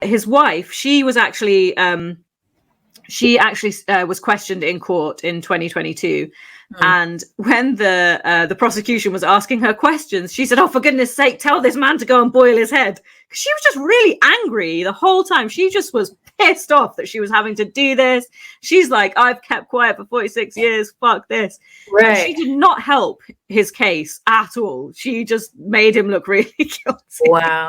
his wife, she actually was questioned in court in 2022. And when the prosecution was asking her questions, she said, "Oh, for goodness sake, tell this man to go and boil his head." Because she was just really angry the whole time. She just was pissed off that she was having to do this. She's like, "I've kept quiet for 46 years. Fuck this." Right. And she did not help his case at all. She just made him look really guilty. Wow.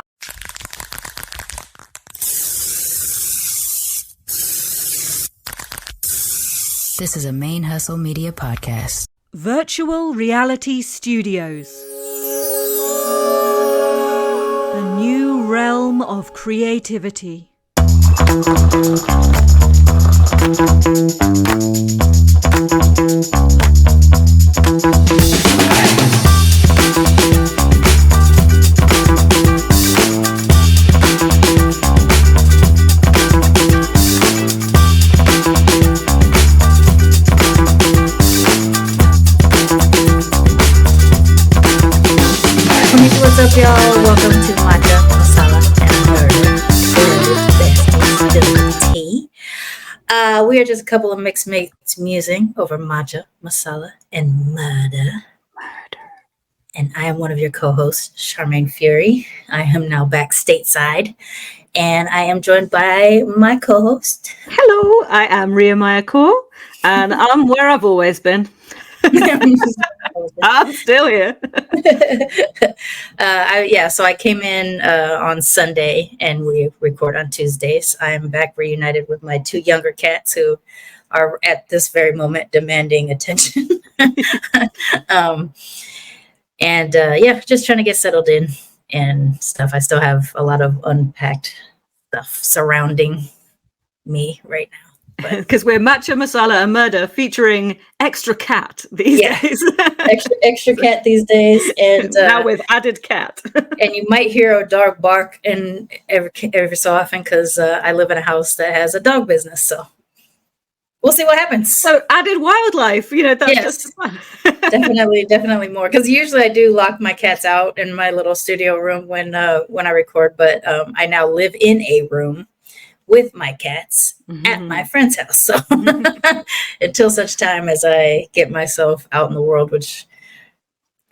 This is a ManeHustle Media podcast. Virtual Rhiality Studios. A new realm of creativity. What's up, y'all? Welcome to Matcha, Masala, and Blended Besties tea. We are just a couple of mixed mates musing over matcha, masala, and murder. And I am one of your co-hosts, Sharmane Fury. I am now back stateside, and I am joined by my co-host. Hello, I am Rhia Kaur, and I'm where I've always been. I'm still here. So I came in on Sunday and we record on Tuesdays. I am back reunited with my two younger cats who are at this very moment demanding attention. Just trying to get settled in and stuff. I still have a lot of unpacked stuff surrounding me right now. Because we're Matcha, Masala, and Murder featuring extra cat these days. extra cat these days, and now with added cat. And you might hear a dog bark every so often because I live in a house that has a dog business. So we'll see what happens. So added wildlife, that's just fun. definitely more. Because usually I do lock my cats out in my little studio room when I record, but I now live in a room with my cats at my friend's house. So until such time as I get myself out in the world, which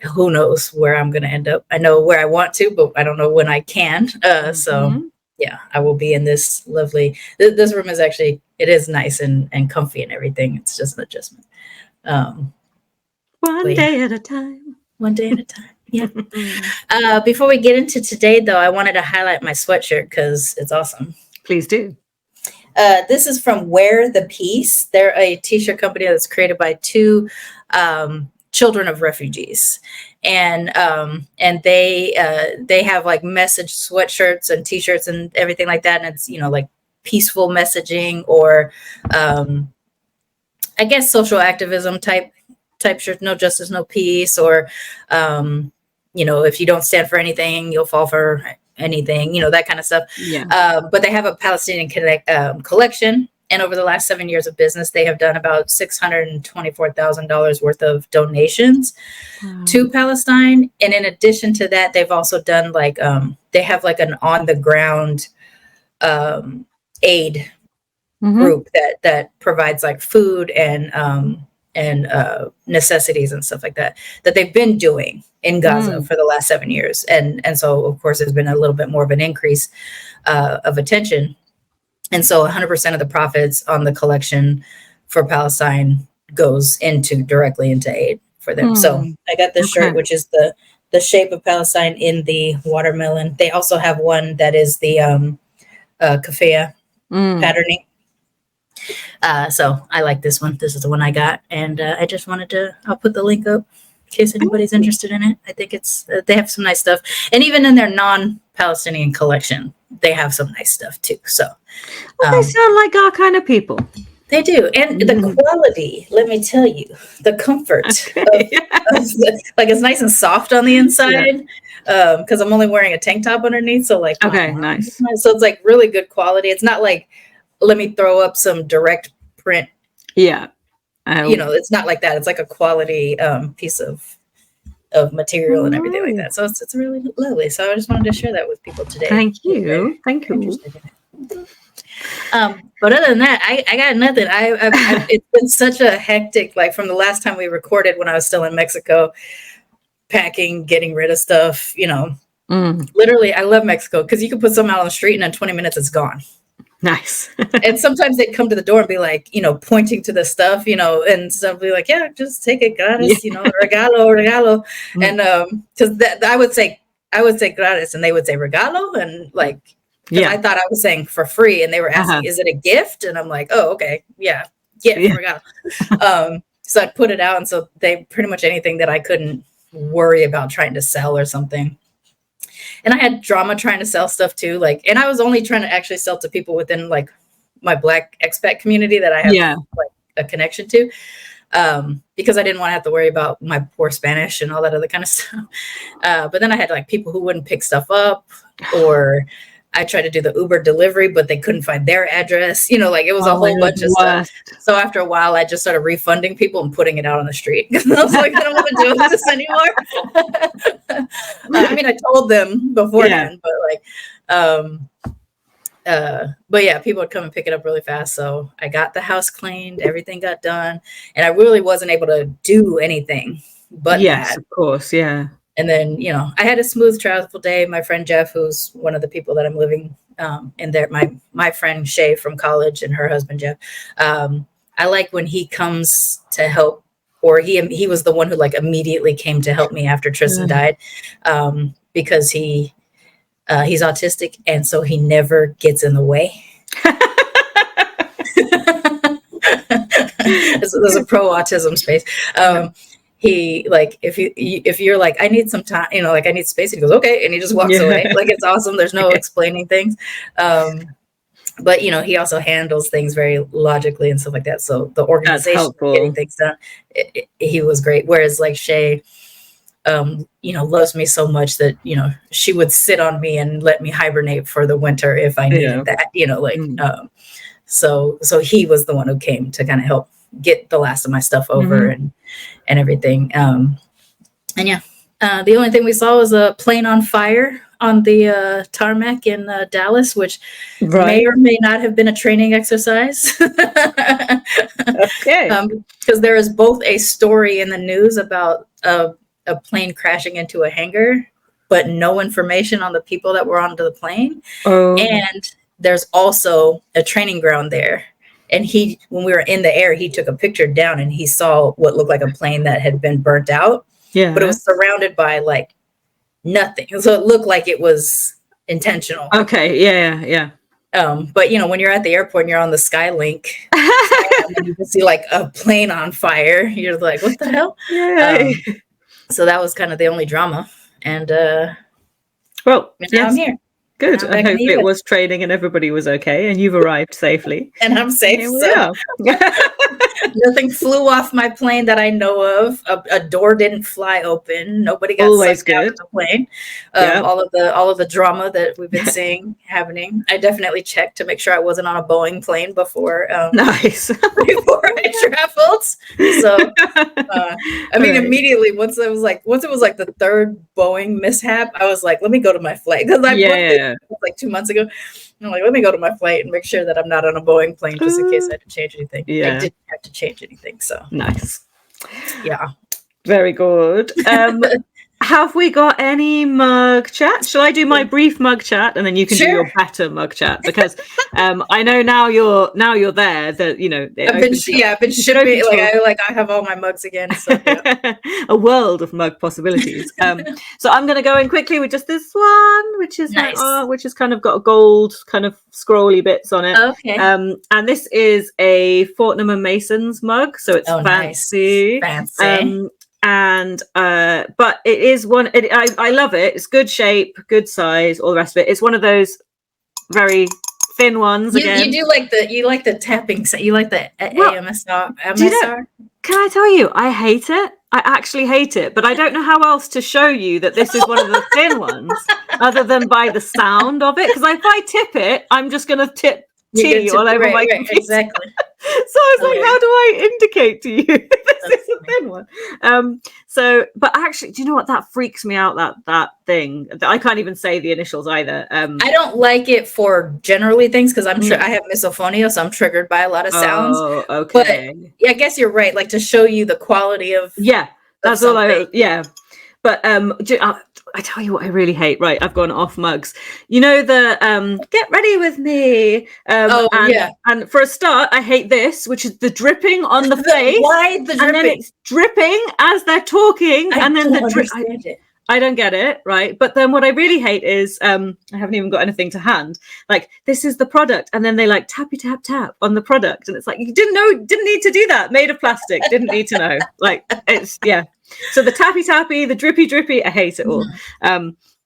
who knows where I'm going to end up. I know where I want to, but I don't know when I can. So I will be in this lovely, this room is actually, it is nice and comfy and everything. It's just an adjustment. One day at a time. One day at a time. Yeah. Before we get into today though, I wanted to highlight my sweatshirt because it's awesome. Please do. This is from Wear the Peace. They're a t-shirt company that's created by two children of refugees, and they have like message sweatshirts and t-shirts and everything like that. And it's like peaceful messaging or I guess social activism type shirts. No justice, no peace, or if you don't stand for anything, you'll fall for anything, that kind of stuff. But they have a Palestinian collection, and over the last 7 years of business, they have done about $624,000 worth of donations to Palestine. And in addition to that, they've also done they have like an on the ground aid group that provides like food and necessities and stuff like that they've been doing in Gaza for the last 7 years. And so, of course, there's been a little bit more of an increase of attention. And so 100% of the profits on the collection for Palestine goes directly into aid for them. So I got this shirt, which is the shape of Palestine in the watermelon. They also have one that is the keffiyeh patterning. So I like this one. This is the one I got. And I just I'll put the link up in case anybody's interested in it. I think they have some nice stuff. And even in their non-Palestinian collection, they have some nice stuff too. So they sound like our kind of people. They do. And the quality, let me tell you, the comfort. It's nice and soft on the inside. Because I'm only wearing a tank top underneath. So nice. So it's like really good quality. It's not like, let me throw up some direct print. Yeah. It's not like that. It's like a quality piece of material and everything like that. So it's really lovely. So I just wanted to share that with people today. Thank you. But other than that, I got nothing. It's been such a hectic, like from the last time we recorded when I was still in Mexico, packing, getting rid of stuff, literally, I love Mexico because you can put something out on the street and in 20 minutes it's gone. Nice. And sometimes they'd come to the door and be like, pointing to the stuff, and so be like, yeah, just take it, gratis, regalo. And because I would say gratis and they would say regalo, and like, I thought I was saying for free, and they were asking, is it a gift? And I'm like, oh, okay, yeah, regalo. So I'd put it out, and so they pretty much anything that I couldn't worry about trying to sell or something. And I had drama trying to sell stuff too. Like, and I was only trying to actually sell to people within like my Black expat community that I have like a connection to. Because I didn't want to have to worry about my poor Spanish and all that other kind of stuff. But then I had like people who wouldn't pick stuff up, or I tried to do the Uber delivery, but they couldn't find their address. Like it was a whole bunch of stuff. So after a while, I just started refunding people and putting it out on the street. I was like, I don't want to do this anymore. I mean, I told them beforehand, but yeah, people would come and pick it up really fast. So I got the house cleaned, everything got done, and I really wasn't able to do anything but that. Of course, yeah. And then, I had a smooth travel day. My friend Jeff, who's one of the people that I'm living in there, my friend Shay from college and her husband Jeff. I like when he comes to help, or he was the one who like immediately came to help me after Tristan died, because he's autistic, and so he never gets in the way. There's a pro autism space. He like, if you're like, I need some time, like I need space, and he goes, okay. And he just walks away. Like, it's awesome. There's no explaining things. But he also handles things very logically and stuff like that. So the organization, getting things done, he was great. Whereas like Shay, loves me so much that, she would sit on me and let me hibernate for the winter if I needed that, so he was the one who came to kind of help get the last of my stuff over and everything. The only thing we saw was a plane on fire on the tarmac in Dallas, which may or may not have been a training exercise. Okay. Because there is both a story in the news about a plane crashing into a hangar, but no information on the people that were onto the plane. And there's also a training ground there. And when we were in the air, he took a picture down and he saw what looked like a plane that had been burnt out. Yeah. But it was surrounded by like nothing. So it looked like it was intentional. Okay. Yeah. But when you're at the airport and you're on the Skylink and you can see like a plane on fire, you're like, what the hell? Yeah. So that was kind of the only drama. And now I'm here. Good. I hope it was training and everybody was okay and you've arrived safely. And I'm safe. Nothing flew off my plane that I know of. A door didn't fly open. Nobody got sucked out of the plane. All of the drama that we've been seeing happening. I definitely checked to make sure I wasn't on a Boeing plane before. Before I traveled. So immediately once it was like the third Boeing mishap, I was like, let me go to my flight, because I like 2 months ago. I'm like, let me go to my flight and make sure that I'm not on a Boeing plane just in case I had to change anything. I didn't have to change anything. So nice. Yeah. Very good. Have we got any mug chat? Shall I do my brief mug chat and then you can do your better mug chat? Because I know now you're there that I've been shipping I have all my mugs again. So, a world of mug possibilities. So I'm going to go in quickly with just this one, which is nice. Which has kind of got a gold kind of scrolly bits on it. Okay. And this is a Fortnum and Mason's mug, so it's fancy. Nice. Fancy. But it is one. I love it. It's good shape, good size, all the rest of it. It's one of those very thin ones. You like the tapping. You like the AMSR. Can I tell you? I hate it. I actually hate it, but I don't know how else to show you that this is one of the thin ones, other than by the sound of it. Because if I tip it, I'm just going to tip tea all over my computer. Exactly. So I was like, how do I indicate to you this is a thin one? But actually, do you know what? That freaks me out, that thing. I can't even say the initials either. I don't like it for generally things because I'm sure I have misophonia, so I'm triggered by a lot of sounds. Oh, okay. But yeah, I guess you're right. Like to show you the quality of that's all But I tell you what I really hate. Right, I've gone off mugs. You know the get ready with me. And for a start, I hate this, which is the dripping on the face. Why the dripping? And then it's dripping as they're talking, and then I don't get it, right? But then what I really hate is I haven't even got anything to hand. Like, this is the product, and then they like tappy tap tap on the product, and it's like, you didn't need to do that. Made of plastic, didn't need to know. Like, it's So the tappy tappy, the drippy drippy, I hate it all.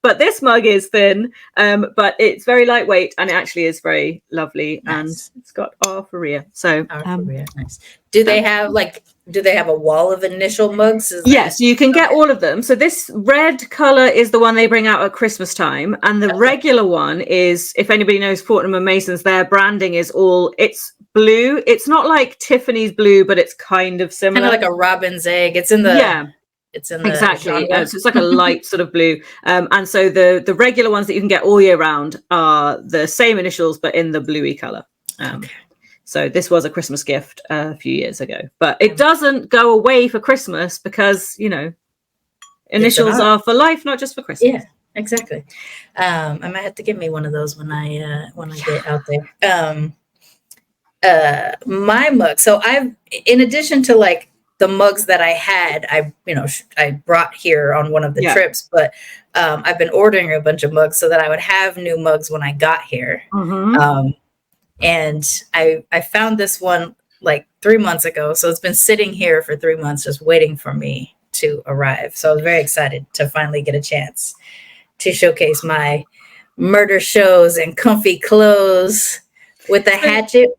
But this mug is thin, but it's very lightweight, and it actually is very lovely. Nice. And it's got R for Rhia. So nice. Do they have a wall of initial mugs? Yes, you can get all of them. So this red color is the one they bring out at Christmas time, and the regular one is, if anybody knows Fortnum and Mason's, their branding is it's blue. It's not like Tiffany's blue, but it's kind of similar. Kind of like a robin's egg. It's in the exactly. So it's like a light sort of blue. And so the regular ones that you can get all year round are the same initials, but in the bluey color. So this was a Christmas gift a few years ago, but it doesn't go away for Christmas because, initials are for life, not just for Christmas. Yeah, exactly. I might have to get me one of those when I get out there. My mug. So in addition to like the mugs that I had, I brought here on one of the trips, but I've been ordering a bunch of mugs so that I would have new mugs when I got here. Mm-hmm. And I found this one like 3 months ago. So it's been sitting here for 3 months, just waiting for me to arrive. So I was very excited to finally get a chance to showcase my murder shows and comfy clothes with a hatchet.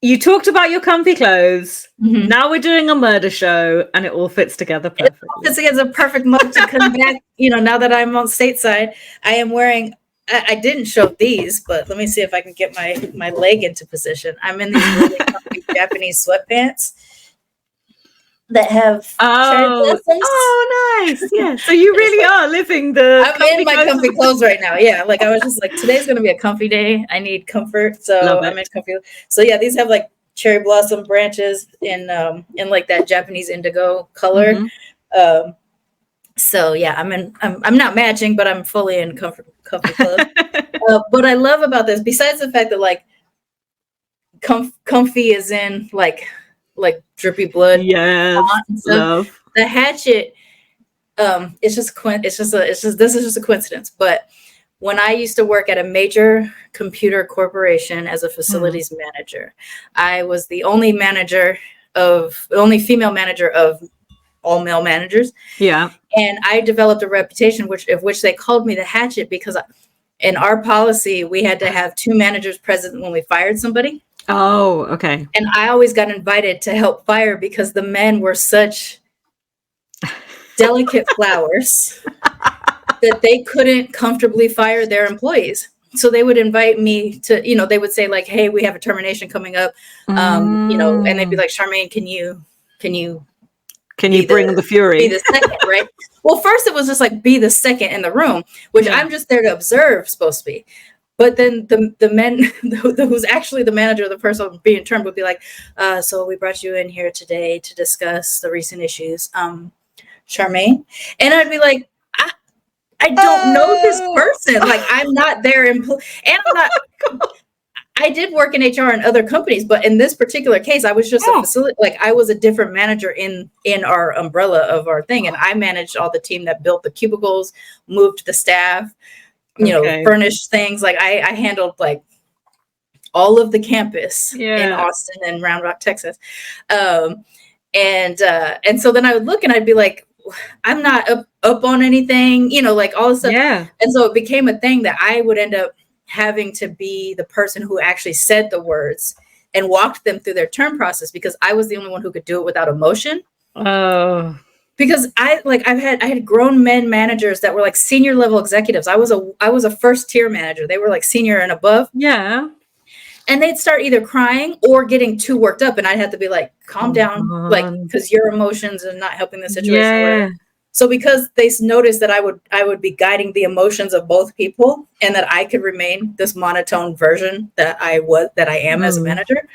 You talked about your comfy clothes. Mm-hmm. Now we're doing a murder show, and it all fits together perfectly. It's a perfect mug to come back. Now that I'm on stateside, I am wearing. I didn't show these, but let me see if I can get my leg into position. I'm in these really comfy Japanese sweatpants that have cherry blossoms. Oh, nice! Yeah. So you really are living the. I'm in my comfy clothes right now. Yeah, like I was just like, today's gonna be a comfy day. I need comfort, so I'm in comfy. So yeah, these have like cherry blossom branches in like that Japanese indigo color. Mm-hmm. So yeah, I'm not matching, but I'm fully in comfy clothes. What I love about this, besides the fact that like comfy is in like drippy blood. Yes, love. The hatchet. This is just a coincidence. But when I used to work at a major computer corporation as a facilities manager, I was the only female manager of all male managers. Yeah. And I developed a reputation of which they called me the hatchet because in our policy, we had to have 2 managers present when we fired somebody. Oh, okay. And I always got invited to help fire because the men were such delicate flowers that they couldn't comfortably fire their employees. So they would invite me to, they would say like, hey, we have a termination coming up, and they'd be like, Sharmane, can you bring the fury? Be the second, right? Well, first it was just like be the second in the room, which I'm just there to observe, supposed to be. But then the men who's actually the manager, the person being termed, would be like, so we brought you in here today to discuss the recent issues, Sharmane. And I'd be like, I don't know this person. Like I'm not their employee, and I'm not. I did work in HR in other companies, but in this particular case, I was just a facility. Like I was a different manager in our umbrella of our thing, and I managed all the team that built the cubicles, moved the staff, furnished things. Like I handled like all of the campus in Austin and Round Rock, Texas, and so then I would look and I'd be like, I'm not up on anything, like all this stuff. Yeah. And so it became a thing that I would end up having to be the person who actually said the words and walked them through their term process because I was the only one who could do it without emotion. Oh, because I had grown men managers that were like senior level executives. I was a first tier manager. They were like senior and above. Yeah. And they'd start either crying or getting too worked up. And I'd have to be like, calm down, like, because your emotions are not helping the situation. Yeah. So because they noticed that I would be guiding the emotions of both people, and that I could remain this monotone version that I am as a manager.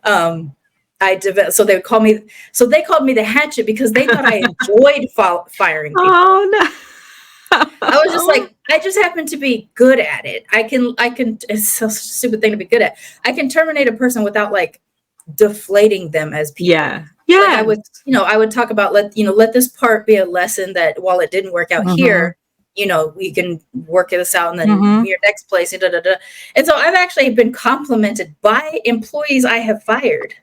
So they called me the hatchet because they thought I enjoyed firing people. Oh no. I was just like, I just happen to be good at it. I can, it's so a stupid thing to be good at. I can terminate a person without like deflating them as people. Yeah. Yeah. Like I would talk about, let this part be a lesson that while it didn't work out here, we can work this out and then your next place. And so I've actually been complimented by employees I have fired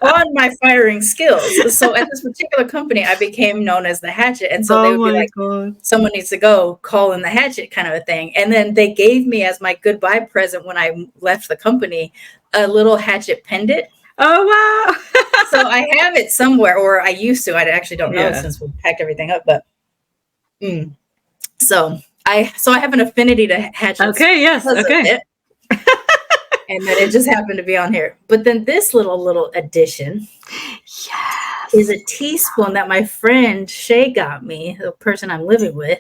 on my firing skills. So at this particular company, I became known as the hatchet. And so they would be like, God. Someone needs to go call in the hatchet kind of a thing. And then they gave me as my goodbye present when I left the company, a little hatchet pendant. Oh, wow. So I have it somewhere, or I used to. I actually don't know since we packed everything up. But so I have an affinity to hatchets. Okay, yes, okay. And then it just happened to be on here. But then this little addition is a teaspoon that my friend Shay got me, the person I'm living with.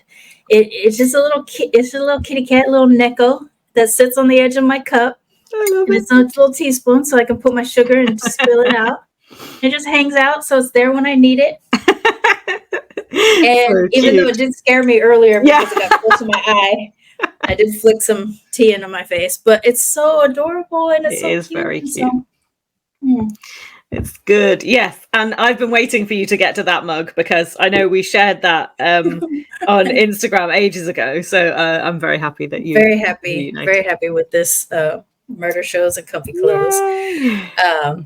It's just a little kitty cat, little Neko that sits on the edge of my cup. I love it. It's a little teaspoon, so I can put my sugar and spill it out. It just hangs out, so it's there when I need it. And so even though it did scare me earlier because it got close to my eye, I did flick some tea into my face. But it's so adorable and it's so cute. It is very cute. So, It's good. Yes. And I've been waiting for you to get to that mug because I know we shared that on Instagram ages ago. So I'm very happy that you. Very happy with this. Murder shows and comfy clothes.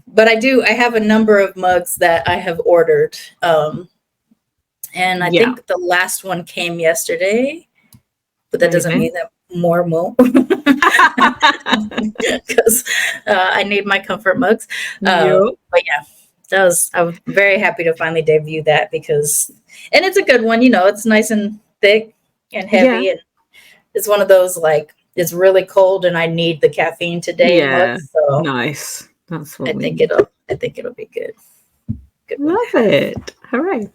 But I have a number of mugs that I have ordered. And I think the last one came yesterday, but that doesn't mean that more won't. Because I need my comfort mugs. But yeah, I'm very happy to finally debut that and it's a good one, it's nice and thick and heavy. And it's one of those like, it's really cold and I need the caffeine today. Yeah, so nice. That's what I think it'll be good. Love it. Hooray.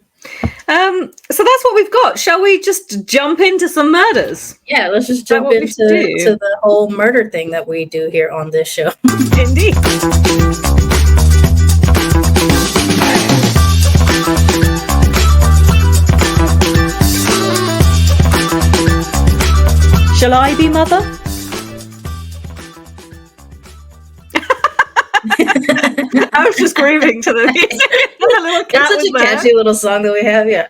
So that's what we've got. Shall we just jump into some murders? Yeah, let's just jump into the whole murder thing that we do here on this show. Indeed. Shall I be mother? I was just grooving to the music. It's such a catchy little song that we have. Yeah,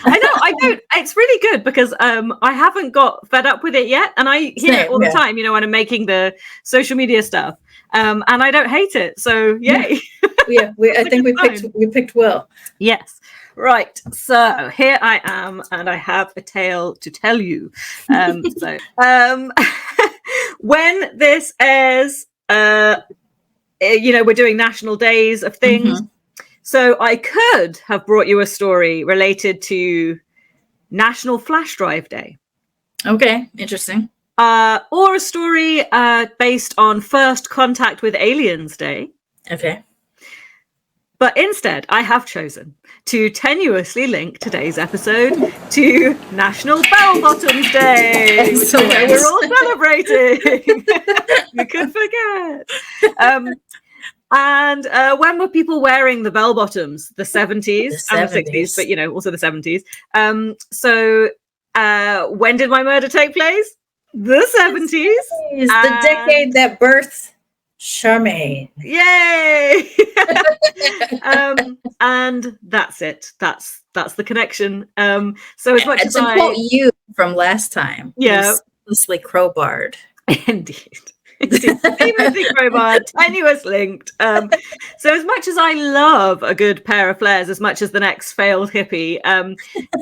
I know. It's really good because I haven't got fed up with it yet, and I hear it all the time. When I'm making the social media stuff, and I don't hate it. So yay! I think we picked well. Yes. Right, so here I am, and I have a tale to tell you. When this airs, we're doing national days of things. So I could have brought you a story related to National Flash Drive Day. Okay, interesting. Or a story based on First Contact with Aliens Day. Okay. But instead, I have chosen to tenuously link today's episode to National Bell Bottoms Day, which we're all celebrating. We could forget. And when were people wearing the bell bottoms? The 70s and the 60s, but also the 70s. So when did my murder take place? The 70s. The decade that birthed Sharmane. Yay! And that's it. That's the connection. So as much as I quote you from last time, seamlessly crowbarred. Indeed. Seamlessly crowbarred, tenuous linked. So as much as I love a good pair of flares, as much as the next failed hippie,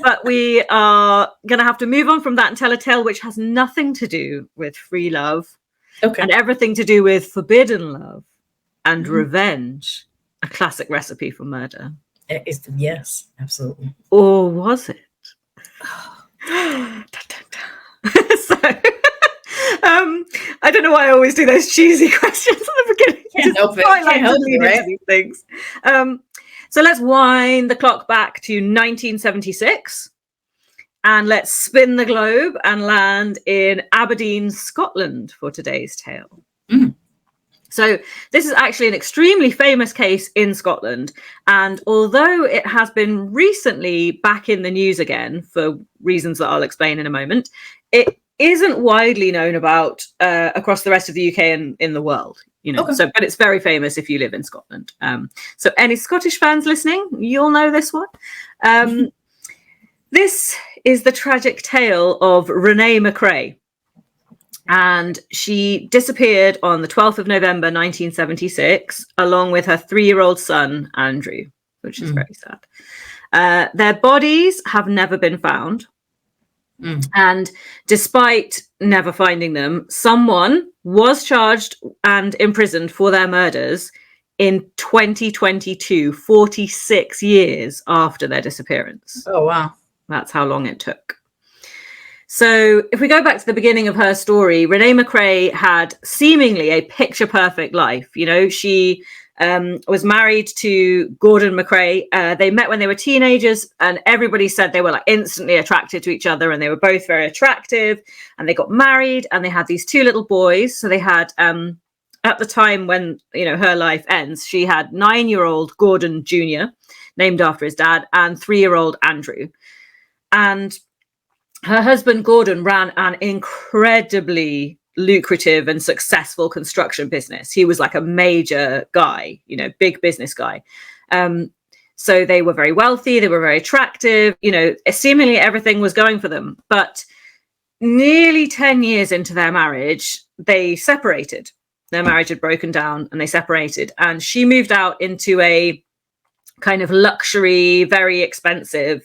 but we are going to have to move on from that and tell a tale which has nothing to do with free love. Okay. And everything to do with forbidden love and revenge, a classic recipe for murder. Yes, absolutely. Or was it? So, I don't know why I always do those cheesy questions at the beginning. Can't help it. I like Can't help to lean it, right? into these things. So let's wind the clock back to 1976. And let's spin the globe and land in Aberdeen, Scotland for today's tale. Mm. So this is actually an extremely famous case in Scotland. And although it has been recently back in the news again for reasons that I'll explain in a moment, it isn't widely known about across the rest of the UK and in the world. You know, Okay. but it's very famous if you live in Scotland. So any Scottish fans listening, you'll know this one. This is the tragic tale of Renee MacRae. And she disappeared on the 12th of November, 1976, along with her 3-year-old son, Andrew, which is very sad. Their bodies have never been found. And despite never finding them, someone was charged and imprisoned for their murders in 2022, 46 years after their disappearance. Oh, wow. That's how long it took. So if we go back to the beginning of her story, Renee MacRae had seemingly a picture-perfect life. You know, she was married to Gordon MacRae. They met when they were teenagers, and everybody said they were like instantly attracted to each other, and they were both very attractive, and they got married, and they had these 2 little boys. So they had, at the time when, you know, her life ends, she had 9-year-old Gordon Jr., named after his dad, and 3-year-old Andrew. And her husband, Gordon, ran an incredibly lucrative and successful construction business. He was like a major guy, you know, big business guy. So they were very wealthy. They were very attractive. You know, seemingly everything was going for them. But nearly 10 years into their marriage, they separated. Their marriage had broken down and they separated. And she moved out into a kind of luxury, very expensive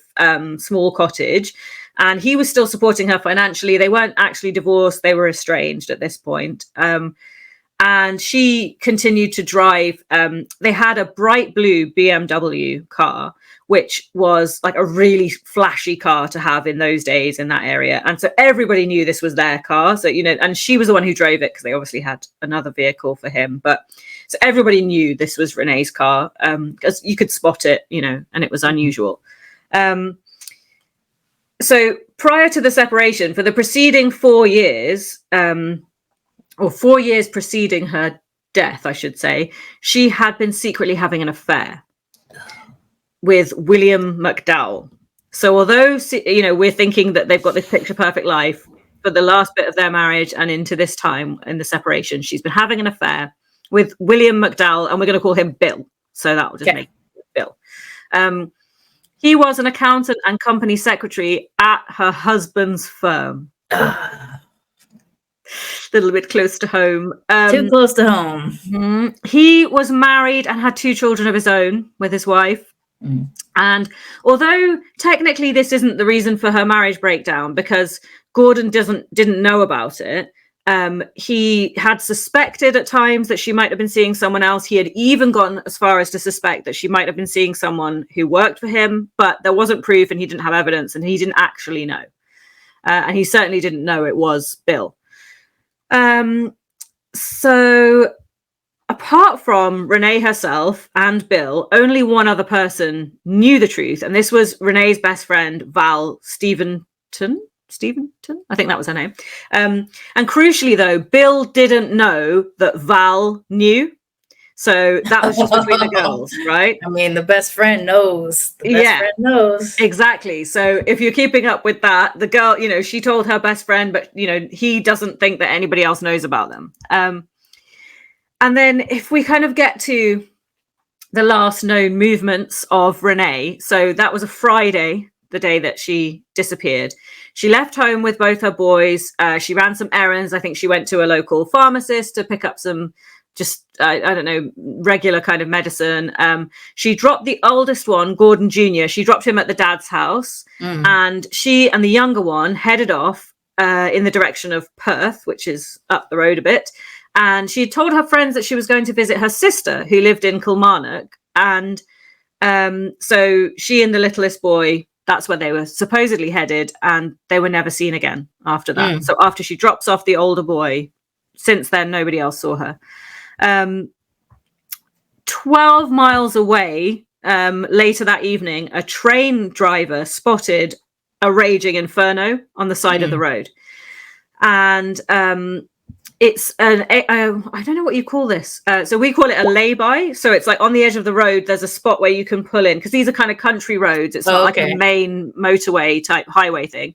small cottage. And he was still supporting her financially. They weren't actually divorced. They were estranged at this point. And she continued to drive. They had a bright blue BMW car, which was like a really flashy car to have in those days in that area. And so everybody knew this was their car. So, you know, and she was the one who drove it because they obviously had another vehicle for him. But so everybody knew this was Renee's car because you could spot it, you know, and it was unusual. So prior to the separation, for the preceding 4 years, or 4 years preceding her death, I should say, she had been secretly having an affair with William MacDowell. So although, you know, we're thinking that they've got this picture perfect life for the last bit of their marriage and into this time in the separation, she's been having an affair with William MacDowell, and we're going to call him Bill. So that will just make it Bill. He was an accountant and company secretary at her husband's firm. A little bit close to home. Too close to home. He was married and had 2 children of his own with his wife. And although technically this isn't the reason for her marriage breakdown, because Gordon didn't know about it, he had suspected at times that she might have been seeing someone else. He had even gone as far as to suspect that she might have been seeing someone who worked for him, but there wasn't proof and he didn't have evidence and he didn't actually know. And he certainly didn't know it was Bill. So apart from Renee herself and Bill, only one other person knew the truth. And this was Renee's best friend, Val Steventon, I think that was her name. And crucially, though, Bill didn't know that Val knew. So that was just between the girls, right? I mean, the best friend knows. The best friend knows. Exactly. So if you're keeping up with that, the girl, you know, she told her best friend, but, you know, he doesn't think that anybody else knows about them. And then if we kind of get to the last known movements of Renee, so that was a Friday, the day that she disappeared. She left home with both her boys. She ran some errands. I think she went to a local pharmacist to pick up some just, I don't know, regular kind of medicine. She dropped the oldest one, Gordon Jr., she dropped him at the dad's house. And she and the younger one headed off in the direction of Perth, which is up the road a bit. And she told her friends that she was going to visit her sister who lived in Kilmarnock. And so she and the littlest boy that's where they were supposedly headed, and they were never seen again after that. So after she drops off the older boy, since then, nobody else saw her. 12 miles away, later that evening, a train driver spotted a raging inferno on the side of the road. And it's I don't know what you call this. So we call it a lay-by. So it's like on the edge of the road, there's a spot where you can pull in, because these are kind of country roads. It's not like a main motorway type highway thing.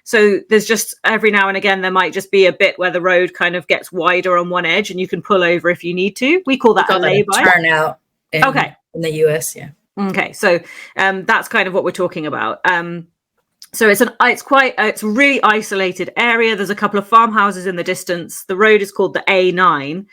So there's just every now and again, there might just be a bit where the road kind of gets wider on one edge and you can pull over if you need to. We call that a lay-by. Turnout in the US. Yeah. Okay. So that's kind of what we're talking about. So it's a really isolated area. There's a couple of farmhouses in the distance. The road is called the A9.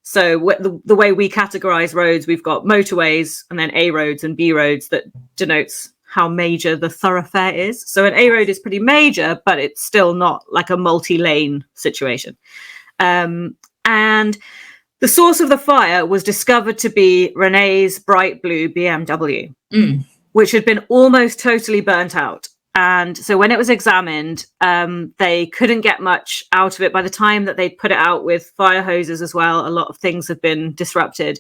So the way we categorize roads, we've got motorways and then A roads and B roads. That denotes how major the thoroughfare is. So an A road is pretty major, but it's still not like a multi-lane situation. And the source of the fire was discovered to be Renee's bright blue BMW. Which had been almost totally burnt out. And so when it was examined, they couldn't get much out of it. By the time that they'd put it out with fire hoses as well, a lot of things had been disrupted.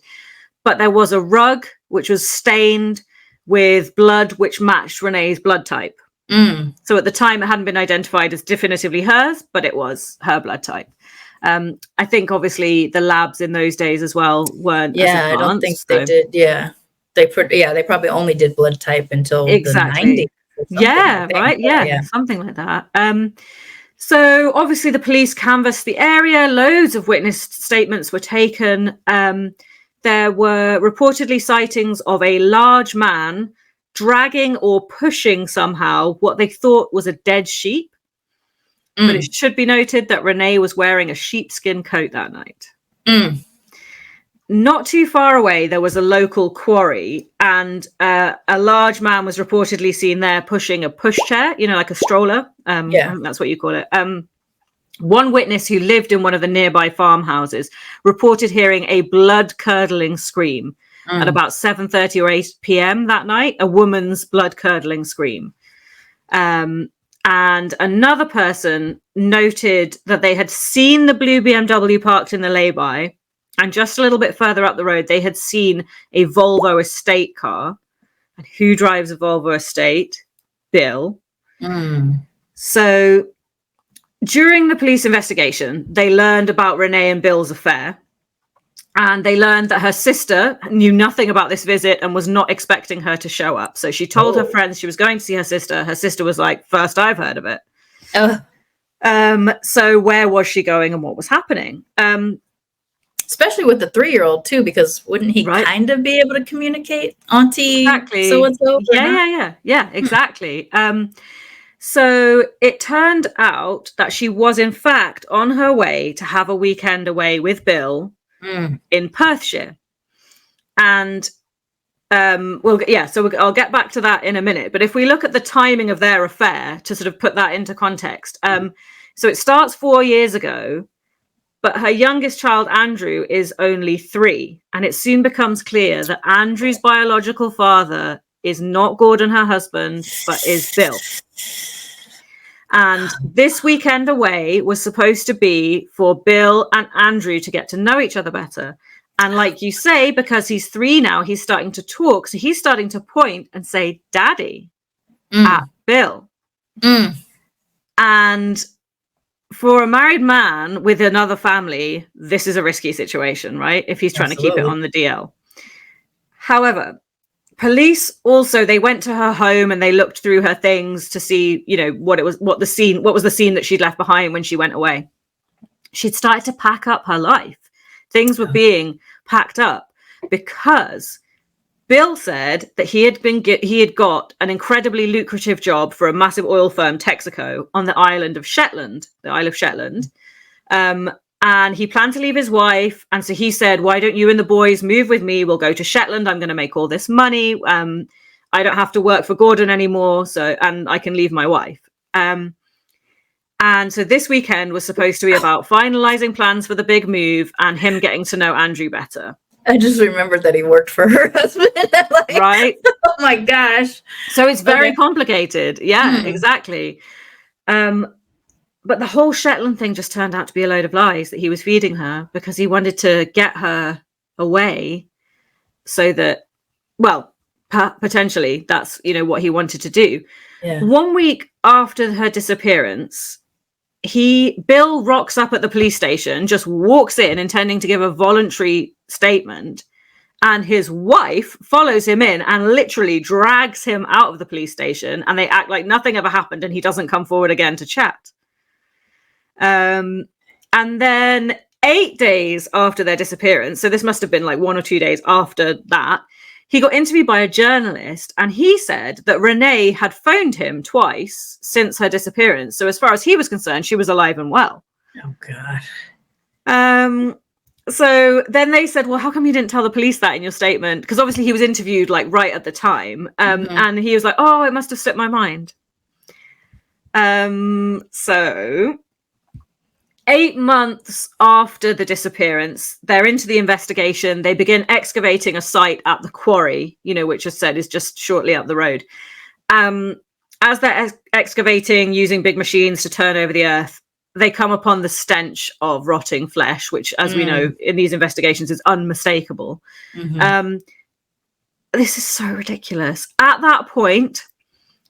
But there was a rug which was stained with blood which matched Renee's blood type. So at the time, it hadn't been identified as definitively hers, but it was her blood type. I think obviously the labs in those days as well weren't as advanced, I don't think they did. Yeah. They probably only did blood type until the 90s. Yeah, right. Yeah, something like that. So obviously the police canvassed the area. Loads of witness statements were taken. There were reportedly sightings of a large man dragging or pushing somehow what they thought was a dead sheep. But it should be noted that Renee was wearing a sheepskin coat that night. Not too far away, there was a local quarry, and a large man was reportedly seen there pushing a pushchair, like a stroller. I think that's what you call it. One witness who lived in one of the nearby farmhouses reported hearing a blood-curdling scream at about 7:30 or 8 p.m. that night, a woman's blood-curdling scream. And another person noted that they had seen the blue BMW parked in the lay-by, and just a little bit further up the road, they had seen a Volvo estate car. And who drives a Volvo estate? Bill. So during the police investigation, they learned about Renee and Bill's affair. And they learned that her sister knew nothing about this visit and was not expecting her to show up. So she told her friends she was going to see her sister. Her sister was like, first I've heard of it. So where was she going and what was happening? Especially with the 3-year-old too, because wouldn't he kind of be able to communicate auntie so-and-so? Yeah, exactly. So it turned out that she was in fact on her way to have a weekend away with Bill in Perthshire. And I'll get back to that in a minute. But if we look at the timing of their affair to sort of put that into context, so it starts 4 years ago. But her youngest child, Andrew, is only 3. And it soon becomes clear that Andrew's biological father is not Gordon, her husband, but is Bill. And this weekend away was supposed to be for Bill and Andrew to get to know each other better. And like you say, because he's 3 now, he's starting to talk. So he's starting to point and say, Daddy, at Bill. And for a married man with another family, this is a risky situation, right? If he's trying to keep it on the DL. However, police also, they went to her home and they looked through her things to see, what was the scene that she'd left behind when she went away. She'd started to pack up her life. Things were being packed up because Bill said that he had got an incredibly lucrative job for a massive oil firm, Texaco, on the island of Shetland, the Isle of Shetland. And he planned to leave his wife. And so he said, why don't you and the boys move with me? We'll go to Shetland. I'm going to make all this money. I don't have to work for Gordon anymore. And I can leave my wife. And so this weekend was supposed to be about finalizing plans for the big move and him getting to know Andrew better. I just remembered that he worked for her husband. Like, right? Oh my gosh. So it's very complicated. Yeah, exactly. But the whole Shetland thing just turned out to be a load of lies that he was feeding her because he wanted to get her away so that, well, potentially that's, what he wanted to do. Yeah. 1 week after her disappearance, Bill rocks up at the police station, just walks in intending to give a voluntary statement. And his wife follows him in and literally drags him out of the police station. And they act like nothing ever happened and he doesn't come forward again to chat. And then 8 days after their disappearance, so this must have been like 1 or 2 days after that, he got interviewed by a journalist and he said that Renee had phoned him twice since her disappearance. So as far as he was concerned, she was alive and well. Oh, God. So then they said, well, how come you didn't tell the police that in your statement? Because obviously he was interviewed like right at the time. And he was like, oh, it must have slipped my mind. So 8 months after the disappearance, they're into the investigation. They begin excavating a site at the quarry, which I said is just shortly up the road. As they're excavating using big machines to turn over the earth, they come upon the stench of rotting flesh, which, as we know in these investigations, is unmistakable. This is so ridiculous. At that point,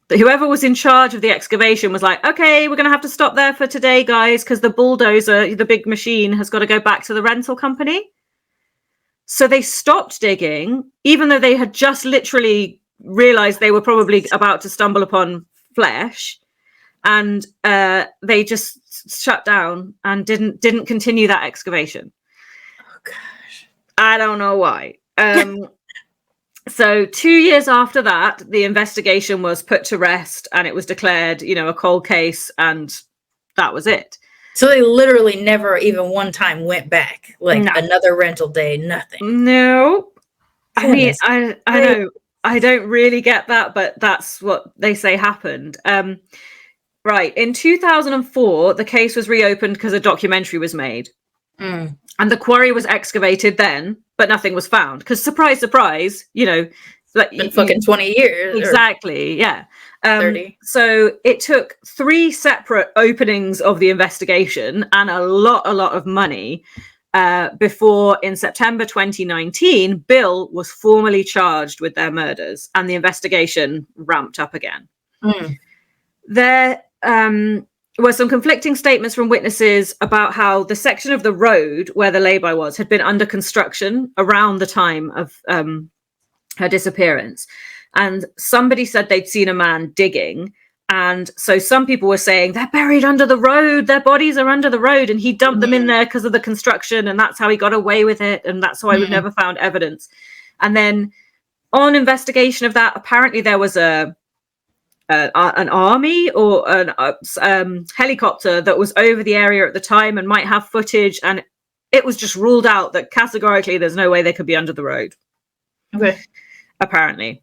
whoever was in charge of the excavation was like, okay, we're going to have to stop there for today, guys, because the bulldozer, the big machine, has got to go back to the rental company. So they stopped digging, even though they had just literally realized they were probably about to stumble upon flesh. And they just shut down and didn't continue that excavation. Oh, gosh. I don't know why. So 2 years after that, the investigation was put to rest and it was declared, a cold case, and that was it. So they literally never even one time went back, another rental day, nothing. No. I mean, I know. I don't really get that, but that's what they say happened. Right. In 2004, the case was reopened because a documentary was made. And the quarry was excavated then, but nothing was found. Because surprise, surprise, like fucking 20 years. Exactly. Yeah. 30. So it took 3 separate openings of the investigation and a lot of money before, in September 2019, Bill was formally charged with their murders and the investigation ramped up again. There were some conflicting statements from witnesses about how the section of the road where the lay-by was had been under construction around the time of her disappearance. And somebody said they'd seen a man digging. And so some people were saying they're buried under the road, their bodies are under the road, and he dumped them in there because of the construction, and that's how he got away with it, and that's why we've never found evidence. And then on investigation of that, apparently there was an army or an helicopter that was over the area at the time and might have footage, and it was just ruled out that categorically there's no way they could be under the road. Okay. Apparently.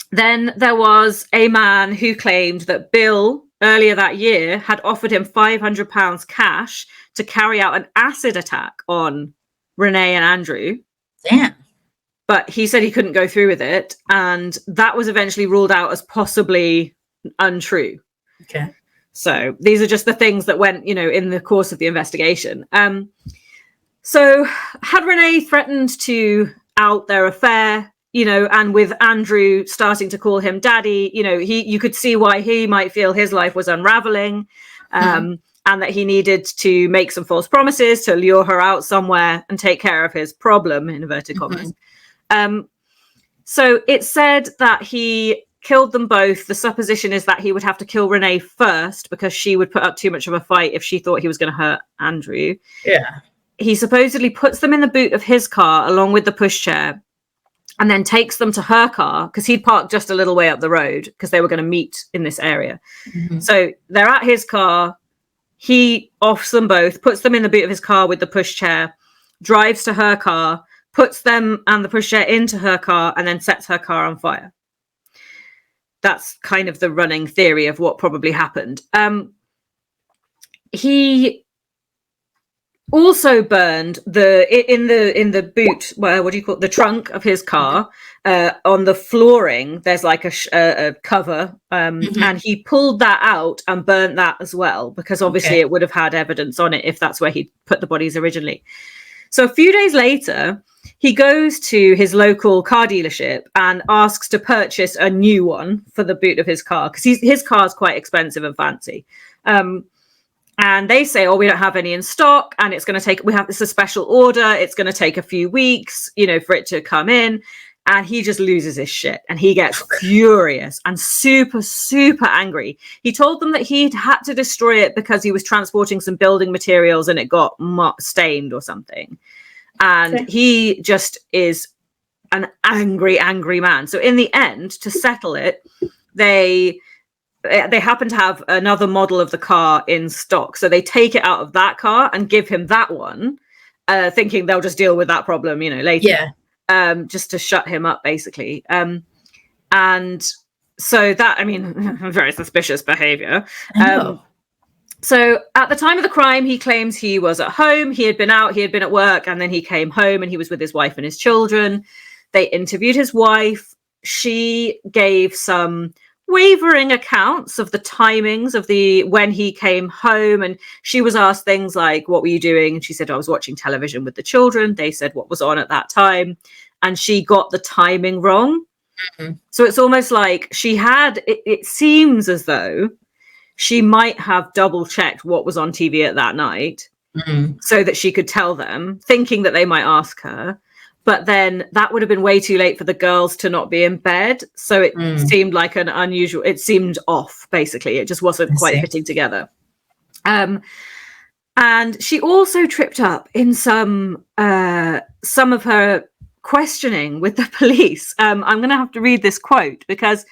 Then there was a man who claimed that Bill earlier that year had offered him £500 cash to carry out an acid attack on Renee and Andrew. Damn. But he said he couldn't go through with it. And that was eventually ruled out as possibly untrue. Okay. So these are just the things that went, in the course of the investigation. So had Renee threatened to out their affair, and with Andrew starting to call him daddy, you could see why he might feel his life was unraveling. And that he needed to make some false promises to lure her out somewhere and take care of his problem, in inverted commas. So it said that he killed them both. The supposition is that he would have to kill Renee first because she would put up too much of a fight if she thought he was going to hurt Andrew. Yeah. He supposedly puts them in the boot of his car along with the pushchair and then takes them to her car because he'd parked just a little way up the road because they were going to meet in this area. So they're at his car. He offs them both, puts them in the boot of his car with the pushchair, drives to her car, puts them and the pushchair into her car, and then sets her car on fire. That's kind of the running theory of what probably happened. He also burned in the boot, what do you call it, the trunk of his car, on the flooring. There's like a cover, and he pulled that out and burnt that as well, because obviously it would have had evidence on it if that's where he put the bodies originally. So a few days later, he goes to his local car dealership and asks to purchase a new one for the boot of his car, because his car is quite expensive and fancy. And they say, we don't have any in stock, and it's going to take, it's a special order. It's going to take a few weeks, for it to come in. And he just loses his shit, and he gets furious and super, super angry. He told them that he'd had to destroy it because he was transporting some building materials and it got stained or something. And he just is an angry, angry man. So in the end, to settle it, they happen to have another model of the car in stock. So they take it out of that car and give him that one, thinking they'll just deal with that problem, later. Yeah. Just to shut him up, basically. And so that, very suspicious behavior. So at the time of the crime, he claims he was at home. He had been out, he had been at work, and then he came home and he was with his wife and his children. They interviewed his wife. She gave some wavering accounts of the timings of when he came home, and she was asked things like, what were you doing? And she said, I was watching television with the children. They said what was on at that time, and she got the timing wrong. So it's almost like she had it seems as though she might have double checked what was on TV at that night, so that she could tell them, thinking that they might ask her. But then that would have been way too late for the girls to not be in bed. So it seemed like it seemed off, basically. It just wasn't quite fitting together. And she also tripped up in some of her questioning with the police. I'm going to have to read this quote, because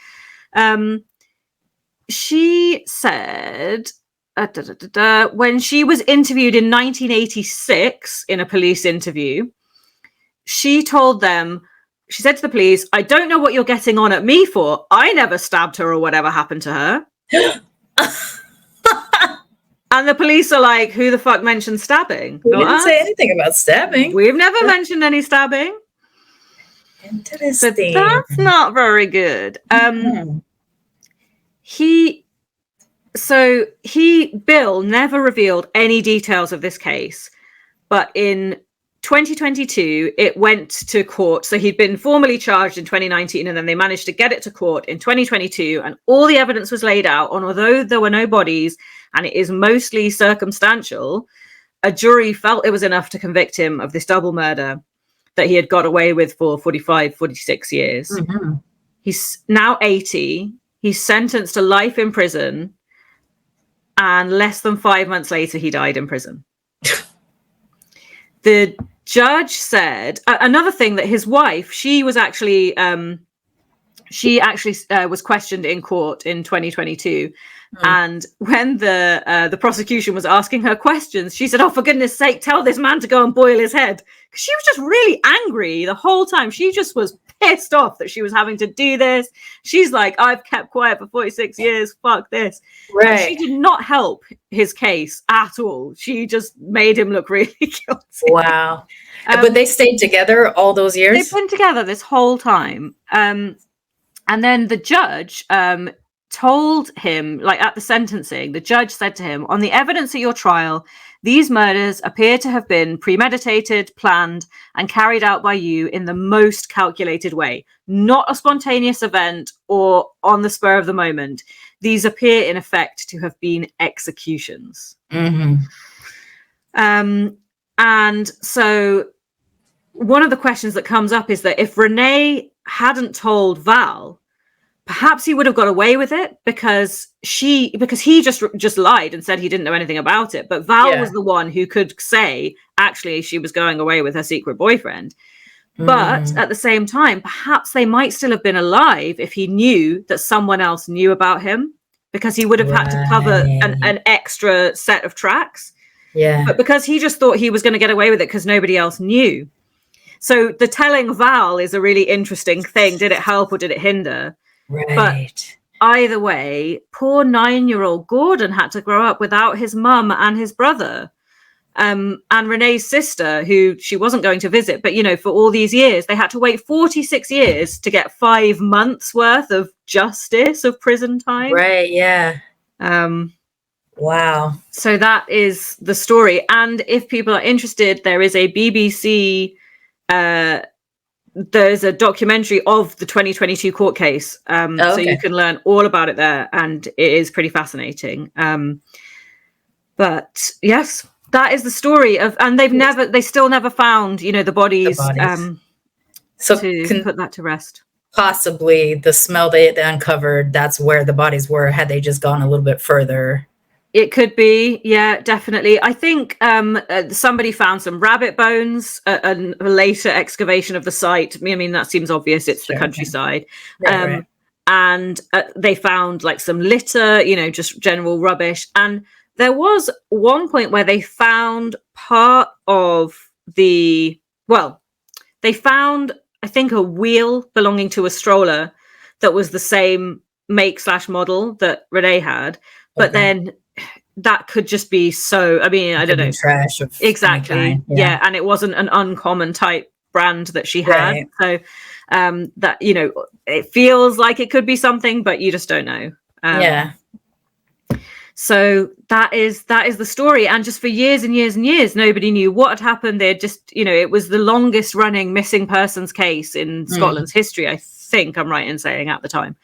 she said, when she was interviewed in 1986 in a police interview, she said to the police, I don't know what you're getting on at me for. I never stabbed her or whatever happened to her. And the police are like, who the fuck mentioned stabbing? We didn't say anything about stabbing. We've never mentioned any stabbing. Interesting. So that's not very good. Bill never revealed any details of this case, but in 2022, it went to court. So he'd been formally charged in 2019, and then they managed to get it to court in 2022. And all the evidence was laid out on, although there were no bodies and it is mostly circumstantial, a jury felt it was enough to convict him of this double murder that he had got away with for 46 years. He's now 80. He's sentenced to life in prison. And less than 5 months later, he died in prison. The judge said another thing, that his wife, she was actually was questioned in court in 2022. And when the prosecution was asking her questions, she said, for goodness sake, tell this man to go and boil his head. Because she was just really angry the whole time. She just was pissed off that she was having to do this. She's like, I've kept quiet for 46 years. Fuck this. Right. And she did not help his case at all. She just made him look really guilty. Wow. But they stayed together all those years? They've been together this whole time. And then the judge told him, like at the sentencing, the judge said to him, on the evidence at your trial, these murders appear to have been premeditated, planned, and carried out by you in the most calculated way, not a spontaneous event or on the spur of the moment. These appear, in effect, to have been executions. And so one of the questions that comes up is that if Renee hadn't told Val, perhaps he would have got away with it because he just lied and said he didn't know anything about it. But Val was the one who could say, actually, she was going away with her secret boyfriend. But at the same time, perhaps they might still have been alive if he knew that someone else knew about him, because he would have had to cover an extra set of tracks. But because he just thought he was going to get away with it because nobody else knew. So the telling Val is a really interesting thing. Did it help or did it hinder? Right. But either way, poor 9-year-old Gordon had to grow up without his mum and his brother. And Renee's sister, who she wasn't going to visit, but, you know, for all these years, they had to wait 46 years to get 5 months worth of justice, of prison time. Right, yeah. Wow. So that is the story. And if people are interested, there is a BBC, there's a documentary of the 2022 court case. So you can learn all about it there, and it is pretty fascinating. But yes, that is the story of, and they still never found, you know, the bodies. So to put that to rest. Possibly the smell they uncovered, that's where the bodies were, had they just gone a little bit further. It could be, yeah, definitely. I think somebody found some rabbit bones, a later excavation of the site. I mean, that seems obvious. It's the countryside. Right. And they found like some litter, you know, just general rubbish. And there was one point where they found part of they found, I think, a wheel belonging to a stroller that was the same make/model that Renee had. But then that could just be I don't know. Trash of exactly. Yeah. And it wasn't an uncommon type brand that she had. Right. So that, you know, it feels like it could be something, but you just don't know. So that is the story. And just for years and years and years, nobody knew what had happened. They just, you know, it was the longest running missing persons case in Scotland's history, I think I'm right in saying, at the time.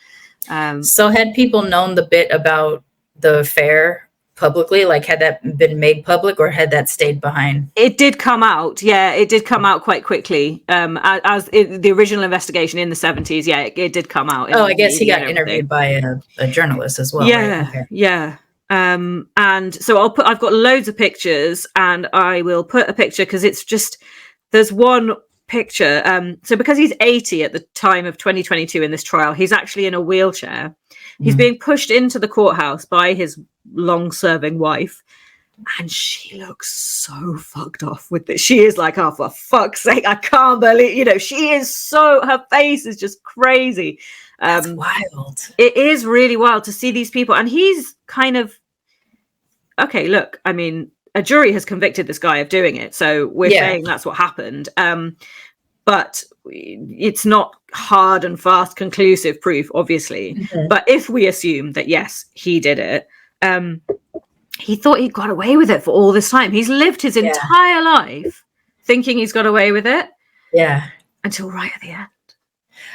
So had people known the bit about the affair publicly, like had that been made public, or had that stayed behind? It did come out. Yeah, it did come out quite quickly. The original investigation in the 70s. Yeah, it did come out. I guess he got interviewed by a journalist as well. Yeah, right? Okay. Yeah. And so I've got loads of pictures, and I will put a picture because it's just, there's one picture. So because he's 80 at the time of 2022 in this trial, he's actually in a wheelchair. He's being pushed into the courthouse by his long-serving wife, and she looks so fucked off with this. She is like, oh, for fuck's sake, I can't believe, you know, she is so, her face is just crazy. That's wild. It is really wild to see these people. And he's kind of, okay, look, I mean, a jury has convicted this guy of doing it. So we're saying that's what happened. But it's not hard and fast, conclusive proof, obviously. Mm-hmm. But if we assume that, yes, he did it, he thought he got away with it for all this time. He's lived his entire life thinking he's got away with it. Yeah. Until right at the end.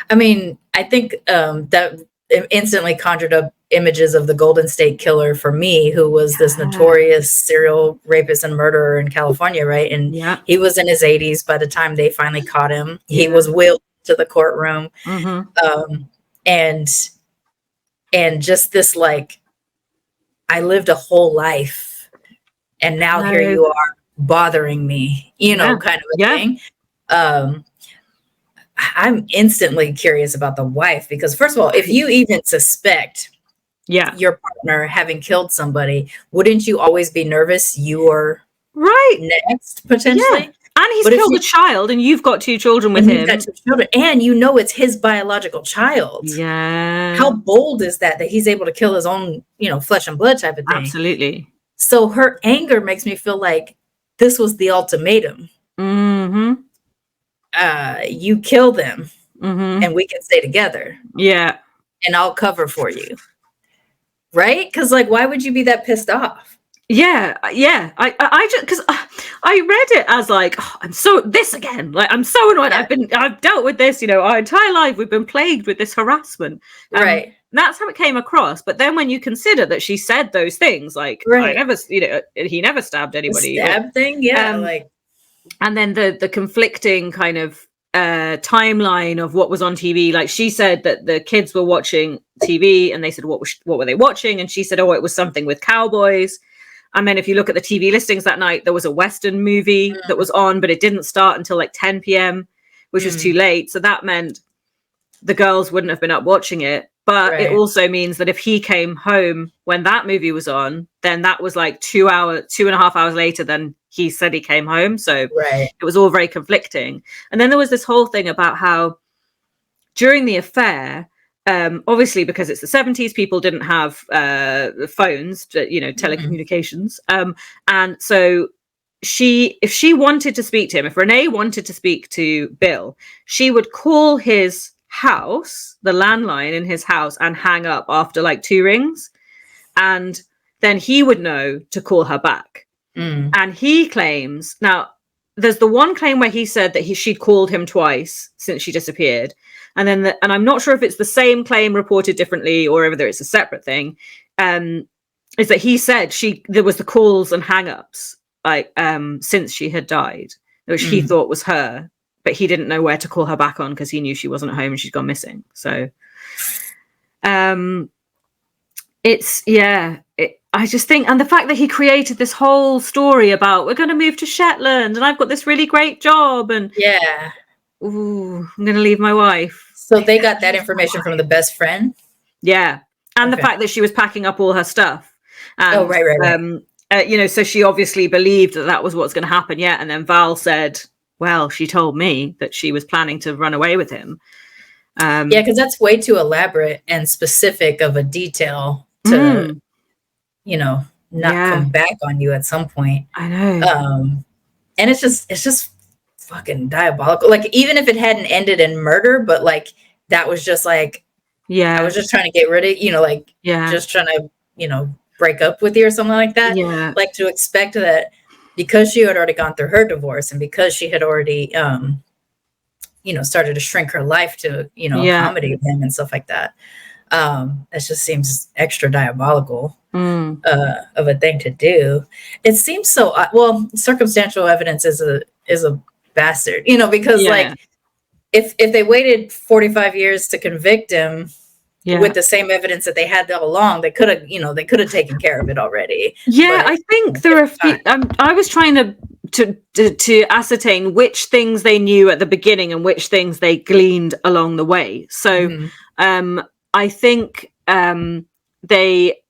I mean, I think that instantly conjured up images of the Golden State Killer for me, who was this notorious serial rapist and murderer in California, right? And he was in his 80s by the time they finally caught him. He was wheeled to the courtroom. Mm-hmm. And just this, like, I lived a whole life, and now here you are bothering me, you know, kind of a thing. I'm instantly curious about the wife, because first of all, if you even suspect your partner having killed somebody, wouldn't you always be nervous you're next, potentially? Yeah. And he's killed a child, and you've got 2 children with him. Got 2 children, and you know it's his biological child. Yeah. How bold is that he's able to kill his own, you know, flesh and blood type of thing? Absolutely. So her anger makes me feel like this was the ultimatum. Mm-hmm. You kill them, and we can stay together. Yeah. And I'll cover for you. Right? Because, like, why would you be that pissed off? Yeah. I just, because I read it as like, oh, I'm so this again. Like, I'm so annoyed. I've dealt with this, you know, our entire life. We've been plagued with this harassment. Right. That's how it came across. But then when you consider that she said those things, like, I never, you know, he never stabbed anybody. The stab thing, like. And then the conflicting kind of timeline of what was on TV. Like, she said that the kids were watching TV, and they said, what were they watching? And she said, oh, it was something with cowboys. And then if you look at the TV listings that night, there was a Western movie that was on, but it didn't start until like 10 p.m., which was too late. So that meant the girls wouldn't have been up watching it. But it also means that if he came home when that movie was on, then that was like 2.5 hours later than he said he came home. So it was all very conflicting. And then there was this whole thing about how during the affair, obviously because it's the 70s, people didn't have phones, you know, telecommunications. And so if she wanted to speak to him, if Renee wanted to speak to Bill, she would call his house, the landline in his house, and hang up after like 2 rings. And then he would know to call her back. And he claims, now there's the one claim where he said that she'd called him twice since she disappeared. And then, and I'm not sure if it's the same claim reported differently or whether it's a separate thing, is that he said there was the calls and hang-ups like since she had died, which he thought was her, but he didn't know where to call her back on because he knew she wasn't at home and she'd gone missing. So I just think, and the fact that he created this whole story about we're going to move to Shetland and I've got this really great job and I'm going to leave my wife. So they got that information from the best friend? Yeah. And the fact that she was packing up all her stuff. And, right. So she obviously believed that was what's going to happen. Yeah. And then Val said, well, she told me that she was planning to run away with him. Because that's way too elaborate and specific of a detail to, not come back on you at some point. I know. And it's just fucking diabolical. Like, even if it hadn't ended in murder, but like, that was just like, I was just trying to get rid of, just trying to, break up with you or something like that. Yeah. Like, to expect that because she had already gone through her divorce and because she had already, started to shrink her life to, accommodate him and stuff like that. It just seems extra diabolical of a thing to do. It seems so, circumstantial evidence is a bastard, because like, if they waited 45 years to convict him with the same evidence that they had all along, they could have taken care of it already. Yeah, but I think there are a few. I was trying to ascertain which things they knew at the beginning and which things they gleaned along the way. So I think they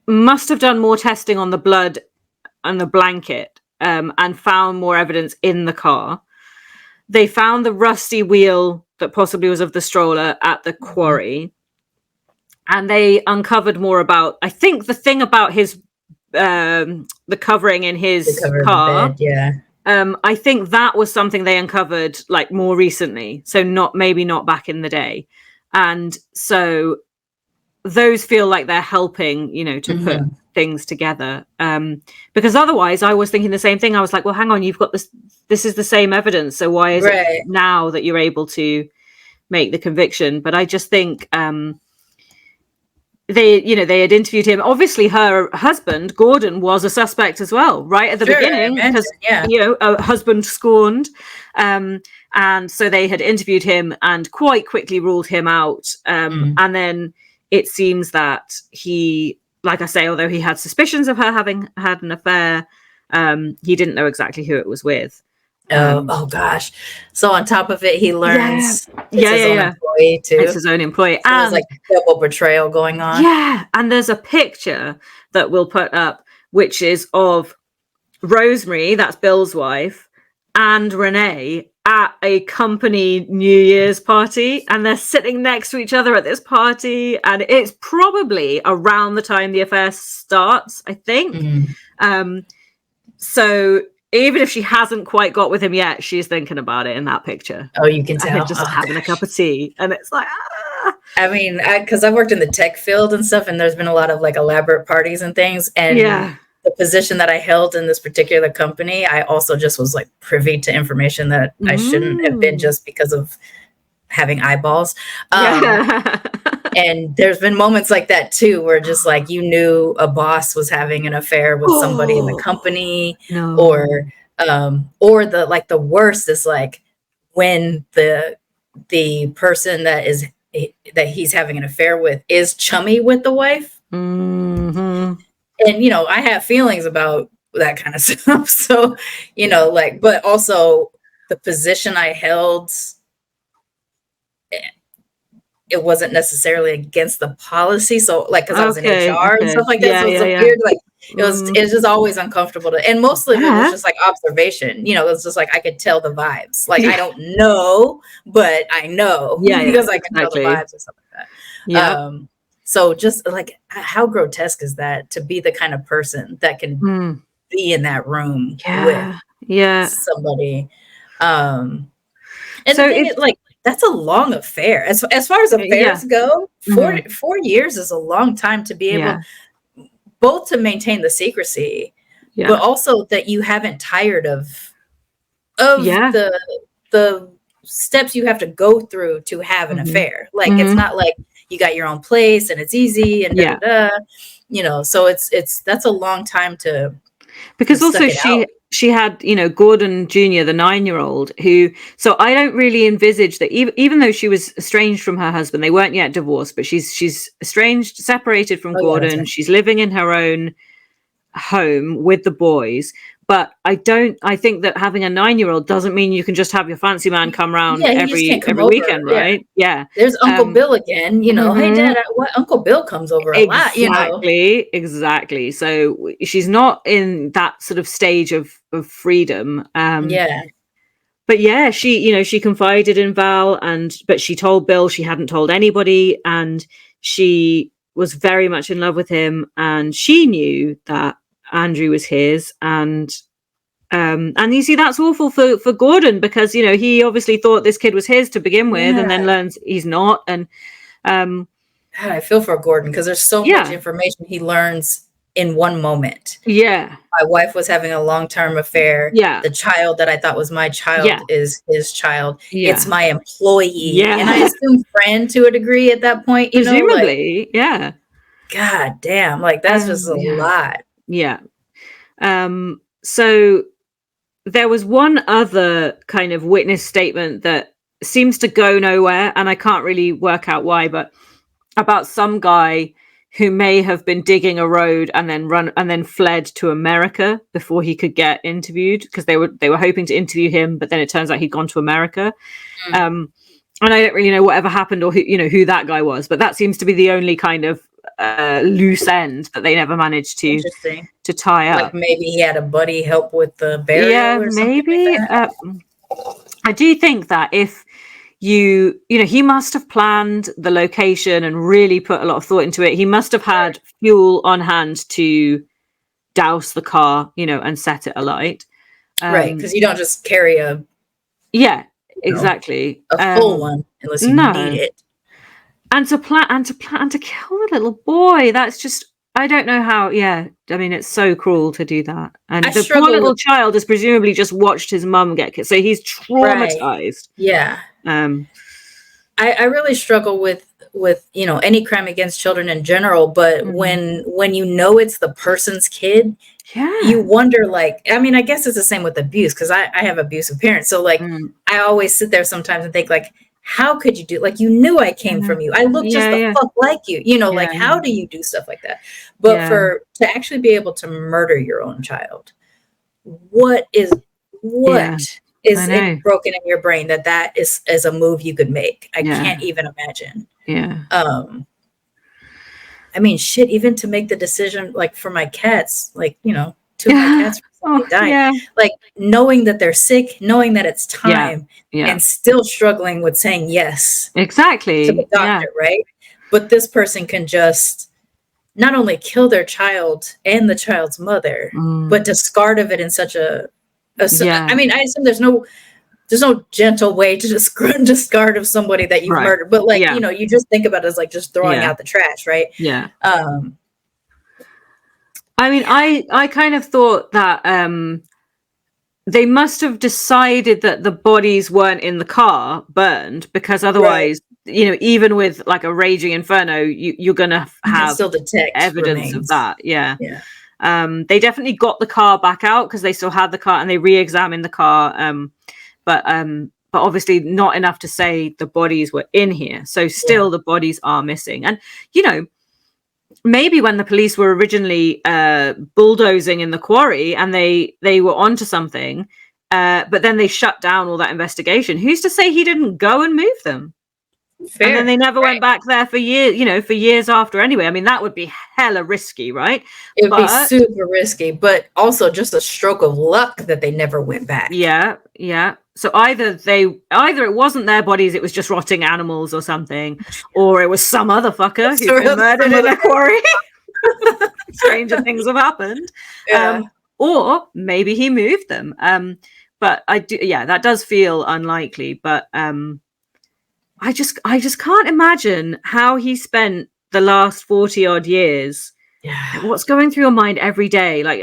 must have done more testing on the blood and the blanket and found more evidence in the car. They found the rusty wheel that possibly was of the stroller at the quarry. And they uncovered more about, I think, the thing about his, the covering in his car. I think that was something they uncovered like more recently. So maybe not back in the day. And so those feel like they're helping, to put things together. Because otherwise I was thinking the same thing. I was like, well, hang on, you've got this is the same evidence. So why is it now that you're able to make the conviction? But I just think, they had interviewed him. Obviously, her husband, Gordon, was a suspect as well, right at the beginning, because a husband scorned. And so they had interviewed him and quite quickly ruled him out. And then it seems that he, like I say, although he had suspicions of her having had an affair, he didn't know exactly who it was with. Oh gosh! So on top of it, he learns it's his own employee too. It's his own employee, so and there's like double betrayal going on. Yeah, and there's a picture that we'll put up, which is of Rosemary, that's Bill's wife, and Renee at a company New Year's party, and they're sitting next to each other at this party, and it's probably around the time the affair starts, I think. So. Even if she hasn't quite got with him yet, she's thinking about it in that picture. Oh, you can tell. Just having a cup of tea. And it's like, I mean, because I've worked in the tech field and stuff, and there's been a lot of like elaborate parties and things. And the position that I held in this particular company, I also just was like privy to information that I shouldn't have been just because of having eyeballs. And there's been moments like that too, where just like you knew a boss was having an affair with somebody in the company, or the worst is like when the person that he's having an affair with is chummy with the wife. And I have feelings about that kind of stuff. So but also the position I held, it wasn't necessarily against the policy. So like, cause I was in HR and stuff like that. So it's weird, like it's just always uncomfortable and mostly it was just like observation, it's just like, I could tell the vibes. Like, I don't know, but I know because I can tell the vibes or something like that. So just like, how grotesque is that to be the kind of person that can be in that room Yeah. with somebody. And so the thing is, like, that's a long affair. As far as affairs go, 4 years is a long time to be able both to maintain the secrecy, but also that you haven't tired of the steps you have to go through to have an affair. Like, it's not like you got your own place and it's easy and you know, so that's a long time to, because also she had, you know, Gordon Jr., the 9-year-old, who, so I don't really envisage that even though she was estranged from her husband, they weren't yet divorced, but she's estranged, separated from Gordon. She's living in her own home with the boys. But I think that having a 9-year-old doesn't mean you can just have your fancy man come around every weekend, right? Yeah. There's Uncle Bill again, you know. Hey, Dad, Uncle Bill comes over a lot, you know. Exactly. So she's not in that sort of stage of freedom. But yeah, she confided in Val, but she told Bill she hadn't told anybody, and she was very much in love with him, and she knew that Andrew was his, and you see, that's awful for Gordon, because, you know, he obviously thought this kid was his to begin with, and then learns he's not. And I feel for Gordon, because there's so much information he learns in one moment. My wife was having a long-term affair. The child that I thought was my child is his child. It's my employee, and I assume friend to a degree at that point, you presumably. know, like, God damn, like, that's just a lot. So there was one other kind of witness statement that seems to go nowhere, and I can't really work out why, but about some guy who may have been digging a road and then fled to America before he could get interviewed, because they were hoping to interview him, but then it turns out he'd gone to America. And I don't really know whatever happened, or who that guy was, but that seems to be the only kind of loose end that they never managed to tie up. Like, maybe he had a buddy help with the burial or something maybe like that. I do think that if he must have planned the location and really put a lot of thought into it. He must have had fuel on hand to douse the car, and set it alight. Right, because you don't just carry a exactly a full one unless you need it. And to kill the little boy, that's just, I don't know how. I mean, it's so cruel to do that. And the poor little child has presumably just watched his mum get killed, so he's traumatized. I really struggle with any crime against children in general, but when you know it's the person's kid, you wonder, like, I mean, I guess it's the same with abuse, because I have abusive parents, so like I always sit there sometimes and think, like, how could you do, like, you knew I came from you, I look just the fuck like you, like, how do you do stuff like that? But to actually be able to murder your own child, what is it broken in your brain that is a move you could make? I can't even imagine. I mean, shit, even to make the decision, like, for my cats, like, 2 of my cats died. Like, knowing that they're sick, knowing that it's time, and still struggling with saying yes exactly to the doctor, right? But this person can just not only kill their child and the child's mother, but discard of it in such a I mean, I assume there's no gentle way to discard of somebody that you've murdered, but like, you just think about it as like just throwing out the trash, right? I mean, I kind of thought that they must have decided that the bodies weren't in the car burned, because otherwise, even with like a raging inferno, you're gonna have still detect evidence remains of that. They definitely got the car back out because they still had the car, and they re-examined the car, but obviously not enough to say the bodies were in here. So still the bodies are missing. And maybe when the police were originally bulldozing in the quarry and they were onto something, but then they shut down all that investigation, who's to say he didn't go and move them? Fair. And then they never went back there for years after anyway. I mean, that would be hella risky, right? It would be super risky, but also just a stroke of luck that they never went back. So either it wasn't their bodies, it was just rotting animals or something, or it was some other fucker who been murdered in a quarry. Stranger things have happened. or maybe he moved them. But that does feel unlikely. But I just can't imagine how he spent the last 40 odd years. Yeah. What's going through your mind every day? Like,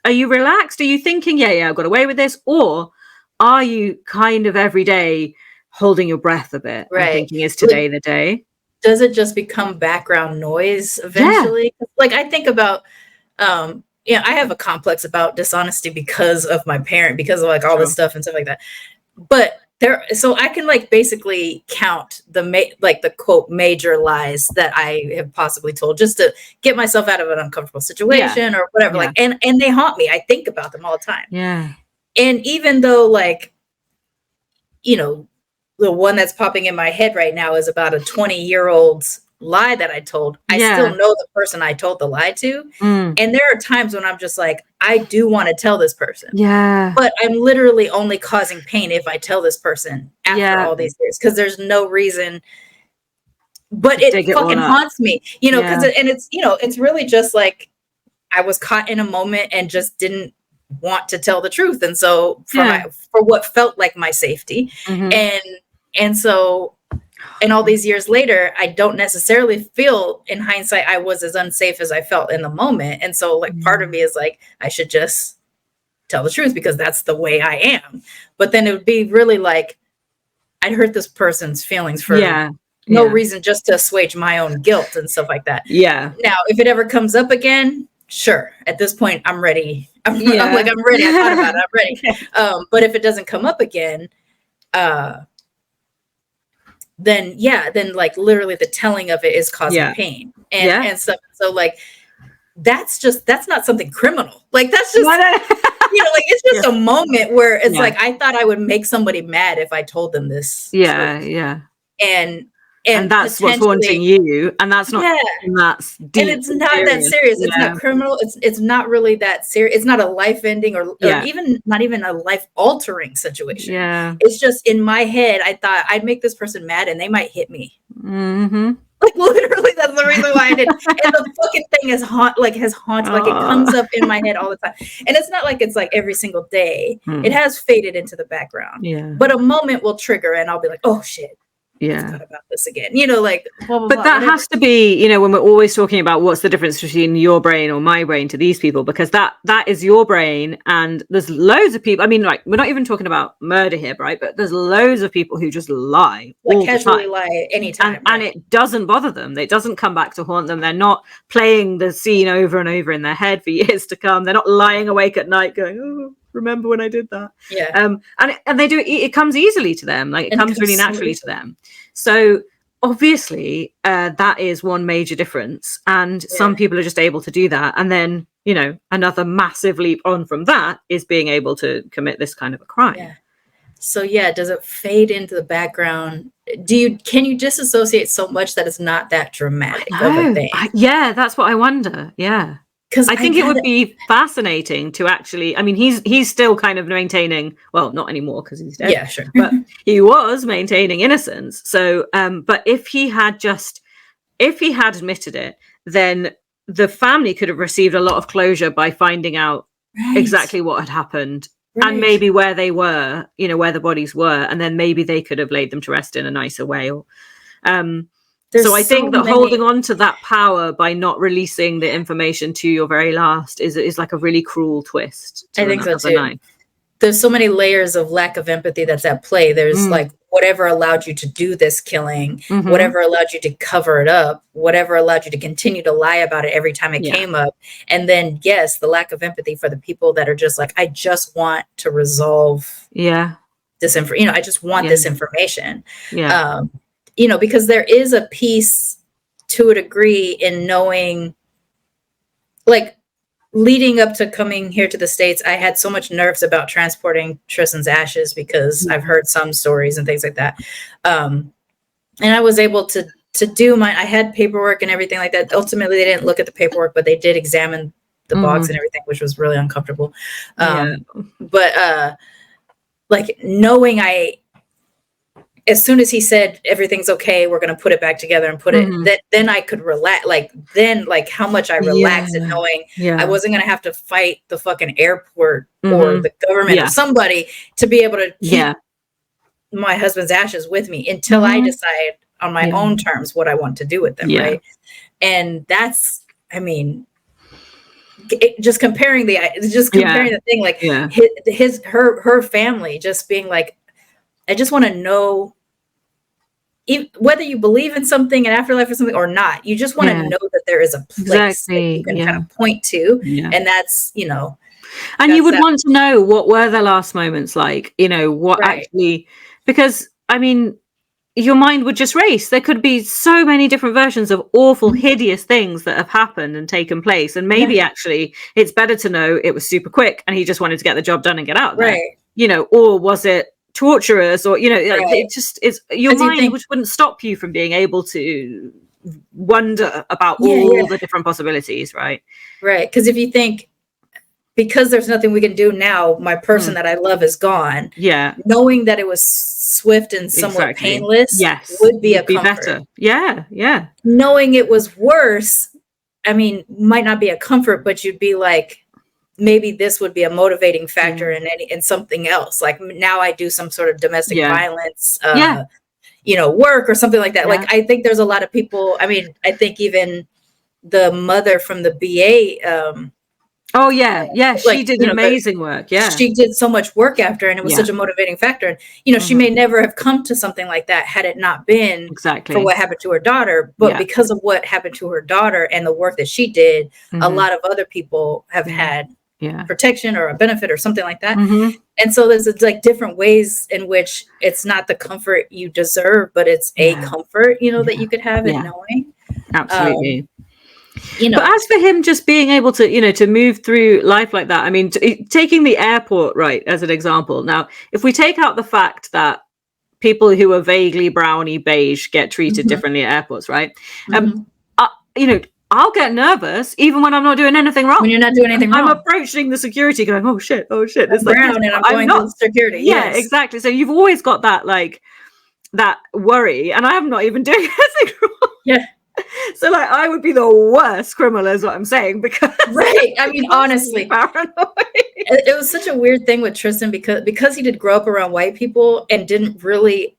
are you relaxed? Are you thinking, yeah, I got away with this? Or are you kind of every day holding your breath a bit and thinking, is today the day? Does it just become background noise eventually? Yeah. Like, I think about, I have a complex about dishonesty because of my parent, because of like all this stuff and stuff like that. But so I can like basically count the quote major lies that I have possibly told just to get myself out of an uncomfortable situation or whatever. Like, and they haunt me. I think about them all the time. Yeah. And even though like, the one that's popping in my head right now is about a 20-year-old lie that I told. I still know the person I told the lie to. And there are times when I'm just like, I do want to tell this person. Yeah. But I'm literally only causing pain if I tell this person after all these years, because there's no reason. But it fucking haunts me, because it's really just like I was caught in a moment and just didn't want to tell the truth. And so for what felt like my safety. And so, and all these years later, I don't necessarily feel in hindsight I was as unsafe as I felt in the moment. And so like part of me is like, I should just tell the truth because that's the way I am. But then it would be really like I'd hurt this person's feelings for no reason, just to assuage my own guilt and stuff like that. Yeah. Now, if it ever comes up again, sure. At this point, I'm ready. I'm ready. I thought about it. I'm ready. But if it doesn't come up again, then like literally the telling of it is causing pain and stuff. So like, that's not something criminal. Like that's just, like it's just a moment where it's like, I thought I would make somebody mad if I told them this. Yeah. And that's what's haunting you, and that's not that's deep, and it's not that serious. It's not criminal. It's not really that serious. It's not a life ending or even not even a life altering situation. Yeah, it's just in my head. I thought I'd make this person mad, and they might hit me. Like literally, that's the reason why I did. And the fucking thing has haunted. Like it comes up in my head all the time. And it's not like it's like every single day. It has faded into the background. Yeah, but a moment will trigger, and I'll be like, oh shit. Thought about this again, like blah, blah, but blah, that whatever. has to be, when we're always talking about what's the difference between your brain or my brain to these people, because that is your brain, and there's loads of people. I mean, like, we're not even talking about murder here, right? But there's loads of people who just lie, like casually lie anytime, and it doesn't bother them. It doesn't come back to haunt them. They're not playing the scene over and over in their head for years to come. They're not lying awake at night going, oh, remember when I did that? Yeah. And they do it. It comes easily to them. Like it comes really naturally to them. So obviously that is one major difference. And some people are just able to do that. And then, another massive leap on from that is being able to commit this kind of a crime. Yeah. So does it fade into the background? Can you disassociate so much that it's not that dramatic of a thing? That's what I wonder. Yeah. Because I think it would be fascinating to actually, I mean, he's still kind of maintaining, well, not anymore because he's dead. Yeah, sure. But he was maintaining innocence. So, but if he had admitted it, then the family could have received a lot of closure by finding out exactly what had happened and maybe where they were, where the bodies were. And then maybe they could have laid them to rest in a nicer way. Or, so I think that holding on to that power by not releasing the information to your very last is like a really cruel twist. I think so too. There's so many layers of lack of empathy that's at play. There's like whatever allowed you to do this killing, whatever allowed you to cover it up, whatever allowed you to continue to lie about it every time it came up. And then, yes, the lack of empathy for the people that are just like, I just want to resolve this I just want this information. Yeah. Because there is a piece to a degree in knowing, like leading up to coming here to the States, I had so much nerves about transporting Tristan's ashes because I've heard some stories and things like that. And I was able to do I had paperwork and everything like that. Ultimately, they didn't look at the paperwork, but they did examine the box and everything, which was really uncomfortable. But like knowing as soon as he said everything's okay, we're going to put it back together and put it, then I could relax. Like how much I relaxed at knowing I wasn't going to have to fight the fucking airport or the government or somebody to be able to keep my husband's ashes with me until I decide on my own terms what I want to do with them. Right. And that's, I mean, just comparing the thing, like her family just being like, I just want to know whether you believe in something, an afterlife or something or not. You just want to know that there is a place that you can kind of point to. And that's, you know. And you would want to know what were their last moments like, you know, what actually, because I mean, your mind would just race. There could be so many different versions of awful, hideous things that have happened and taken place. And maybe actually it's better to know it was super quick and he just wanted to get the job done and get out there. You know, or was it torturous, or, you know, it just is, your mind which wouldn't stop you from being able to wonder about all the different possibilities. Right. Because if you think, because there's nothing we can do now, my person that I love is gone. Knowing that it was swift and somewhat painless would be a comfort. Better. Knowing it was worse, I mean, might not be a comfort, but you'd be like, maybe this would be a motivating factor in something else. Like now I do some sort of domestic violence, you know, work or something like that. Like, I think there's a lot of people, I mean, I think even the mother from the BA, she did amazing work. She did so much work after, and it was such a motivating factor. And, you know, she may never have come to something like that had it not been for what happened to her daughter. But because of what happened to her daughter and the work that she did, a lot of other people have had protection or a benefit or something like that. And so there's like different ways in which it's not the comfort you deserve, but it's a comfort, you know, that you could have in knowing. Absolutely. You know, but as for him just being able to, you know, to move through life like that, I mean, taking the airport, right, as an example. Now, if we take out the fact that people who are vaguely brownie beige get treated differently at airports, right? You know, I'll get nervous even when I'm not doing anything wrong. When you're not doing anything wrong. I'm approaching the security going, oh shit. It's like, brown and I'm going to security. Yeah, exactly. So you've always got that, like, that worry. And I am not even doing anything wrong. So like I would be the worst criminal is what I'm saying, because I mean, honestly, paranoid. It was such a weird thing with Tristan because he did grow up around white people and didn't really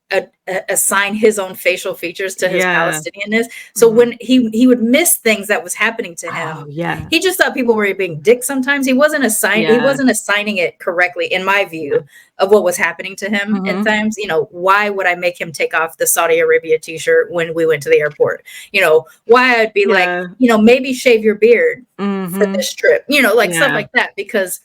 assign his own facial features to his Palestinianness. So when he would miss things that was happening to him, he just thought people were being dicks sometimes. He wasn't assigning it correctly, in my view, of what was happening to him at times. You know, why would I make him take off the Saudi Arabia t-shirt when we went to the airport? You know, why I'd be like, you know, maybe shave your beard for this trip, you know, like stuff like that, because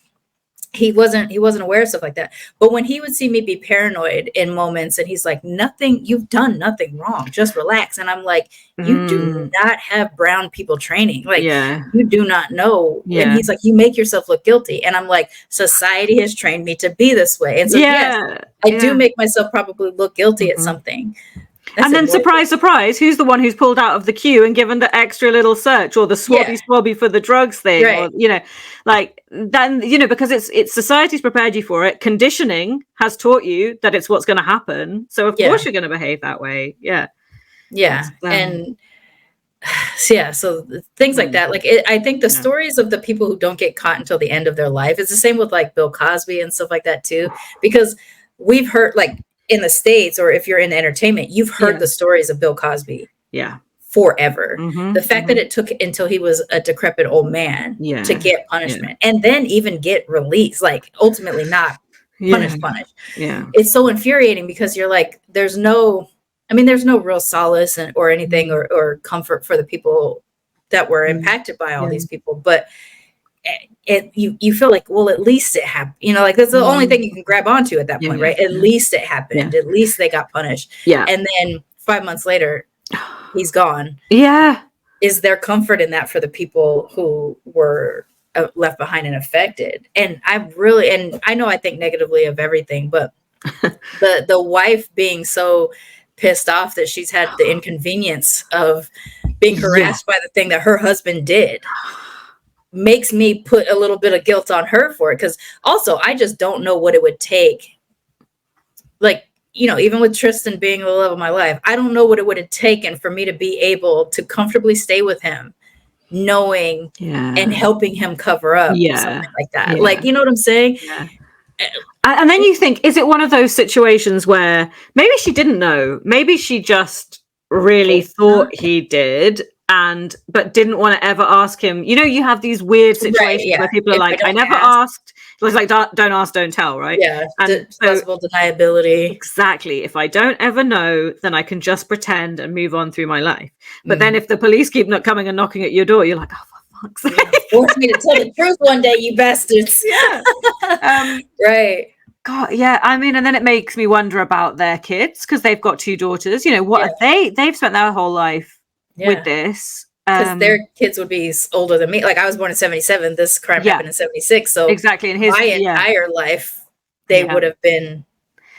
he wasn't aware of stuff like that. But when he would see me be paranoid in moments and he's like, you've done nothing wrong, just relax. And I'm like, you do not have brown people training. Like, you do not know. And he's like, you make yourself look guilty. And I'm like, society has trained me to be this way. And so yes, I do make myself probably look guilty at something. And then surprise, who's the one who's pulled out of the queue and given the extra little search or the swabby for the drugs thing, or, you know, like then, you know, because it's society's prepared you for it. Conditioning has taught you that it's what's going to happen. So of course you're going to behave that way. And so things like that. Like I think the stories of the people who don't get caught until the end of their life, it's the same with like Bill Cosby and stuff like that too, because we've heard, like, in the States, or if you're in entertainment, you've heard the stories of Bill Cosby forever. The fact that it took until he was a decrepit old man to get punishment and then even get released, like ultimately not punished. It's so infuriating, because you're like, there's no real solace or anything or comfort for the people that were impacted by all these people. But you feel like, well, at least it happened, you know, like that's the only thing you can grab onto at that point, right? At least it happened. At least they got punished. And then 5 months later, he's gone. Is there comfort in that for the people who were left behind and affected? And I know I think negatively of everything, but the wife being so pissed off that she's had the inconvenience of being harassed by the thing that her husband did makes me put a little bit of guilt on her for it. Because also, I just don't know what it would take. Like, even with Tristan being the love of my life, I don't know what it would have taken for me to be able to comfortably stay with him, knowing and helping him cover up something like that. Yeah. Like, you know what I'm saying? Yeah. And then you think, is it one of those situations where maybe she didn't know? Maybe she just really thought he did, but didn't want to ever ask him. You have these weird situations where people are like, I never asked. It was like, don't ask, don't tell, right? Yeah, and plausible deniability. Exactly. If I don't ever know, then I can just pretend and move on through my life. But then if the police keep not coming and knocking at your door, you're like, oh, for fuck's sake. Force me to tell the truth one day, you bastards. Yeah. Right. God, yeah. I mean, and then it makes me wonder about their kids, because they've got 2 daughters. What are they've spent their whole life with this. Because their kids would be older than me. Like, I was born in 1977. This crime happened in 1976. So exactly, in my entire life, they would have been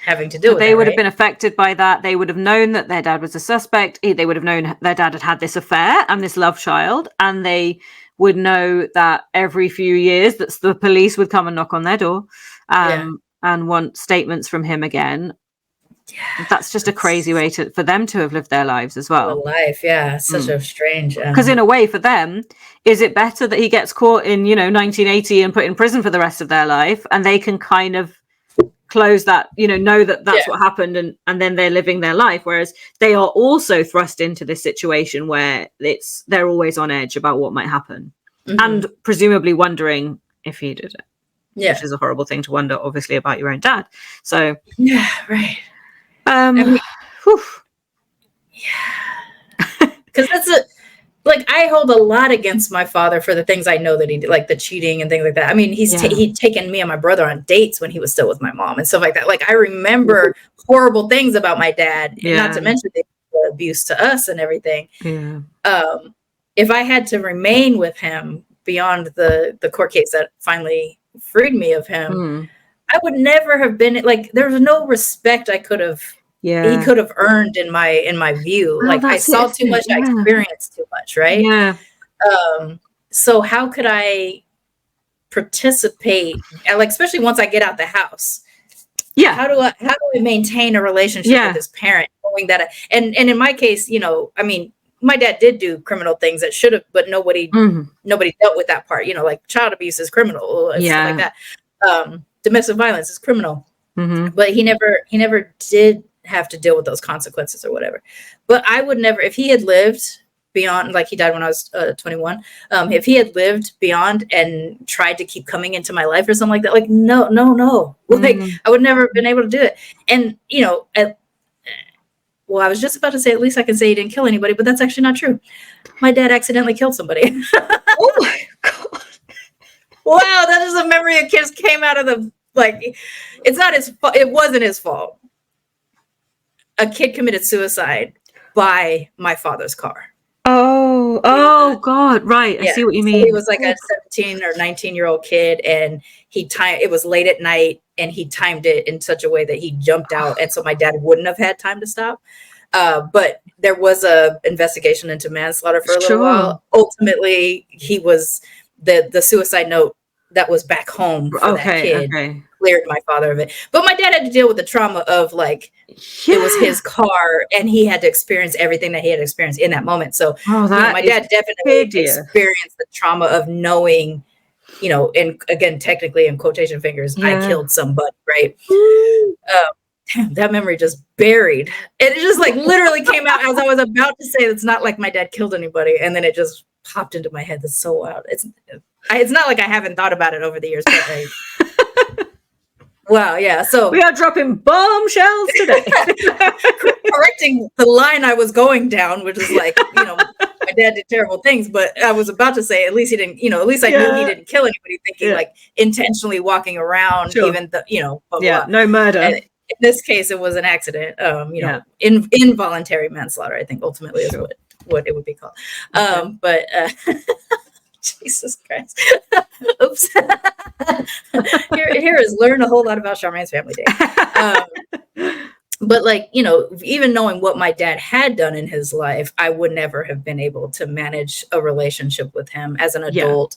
having to do with it. They would have been affected by that. They would have known that their dad was a suspect. They would have known their dad had this affair and this love child. And they would know that every few years that the police would come and knock on their door and want statements from him again. Yeah, that's just a crazy way for them to have lived their lives as well. Such a strange. Because in a way, for them, is it better that he gets caught in 1980 and put in prison for the rest of their life, and they can kind of close that, know that that's what happened, and then they're living their life, whereas they are also thrust into this situation where they're always on edge about what might happen, and presumably wondering if he did it. Which is a horrible thing to wonder, obviously, about your own dad. So right. Because that's I hold a lot against my father for the things I know that he did, like the cheating and things like that. I mean, he'd taken me and my brother on dates when he was still with my mom and stuff like that. Like, I remember horrible things about my dad, not to mention the abuse to us and everything. If I had to remain with him beyond the court case that finally freed me of him, I would never have been there was no respect I could have he could have earned in my view. I saw too much, I experienced too much, right? So how could I participate, especially once I get out the house? How do I maintain a relationship with his parent, knowing that and in my case, I mean, my dad did do criminal things that should have, but nobody dealt with that part. Like, child abuse is criminal, and stuff like that. Domestic violence is criminal, but he never did have to deal with those consequences or whatever. But I would never, if he had lived beyond, he died when I was 21. If he had lived beyond and tried to keep coming into my life or something like that, no. I would never have been able to do it. And I was just about to say, at least I can say he didn't kill anybody, but that's actually not true. My dad accidentally killed somebody. Oh my God. Wow, that is a memory that just came out of the, it's not his fault. It wasn't his fault. A kid committed suicide by my father's car. Oh God, right. I see what you mean. So he was like a 17 or 19-year-old kid, and it was late at night, and he timed it in such a way that he jumped out, and so my dad wouldn't have had time to stop. But there was a investigation into manslaughter for a little while. Ultimately, he was the suicide note that was back home for that kid cleared my father of it. But my dad had to deal with the trauma of it was his car, and he had to experience everything that he had experienced in that moment. So my dad definitely experienced the trauma of knowing, and again, technically in quotation fingers, I killed somebody, right? Damn, that memory just buried. It just literally came out as I was about to say, it's not like my dad killed anybody. And then it just popped into my head. That's so wild. It's not like I haven't thought about it over the years, but wow, yeah. So we are dropping bombshells today. Correcting the line I was going down, which is my dad did terrible things, but I was about to say, at least he didn't, at least I knew he didn't kill anybody, thinking intentionally walking around, even the, blah, blah. No murder. And in this case, it was an accident, involuntary manslaughter, I think ultimately is what it would be called. But Jesus Christ. Oops. Here is learn a whole lot about Sharmane's family day. But like, you know, even knowing what my dad had done in his life, I would never have been able to manage a relationship with him as an adult.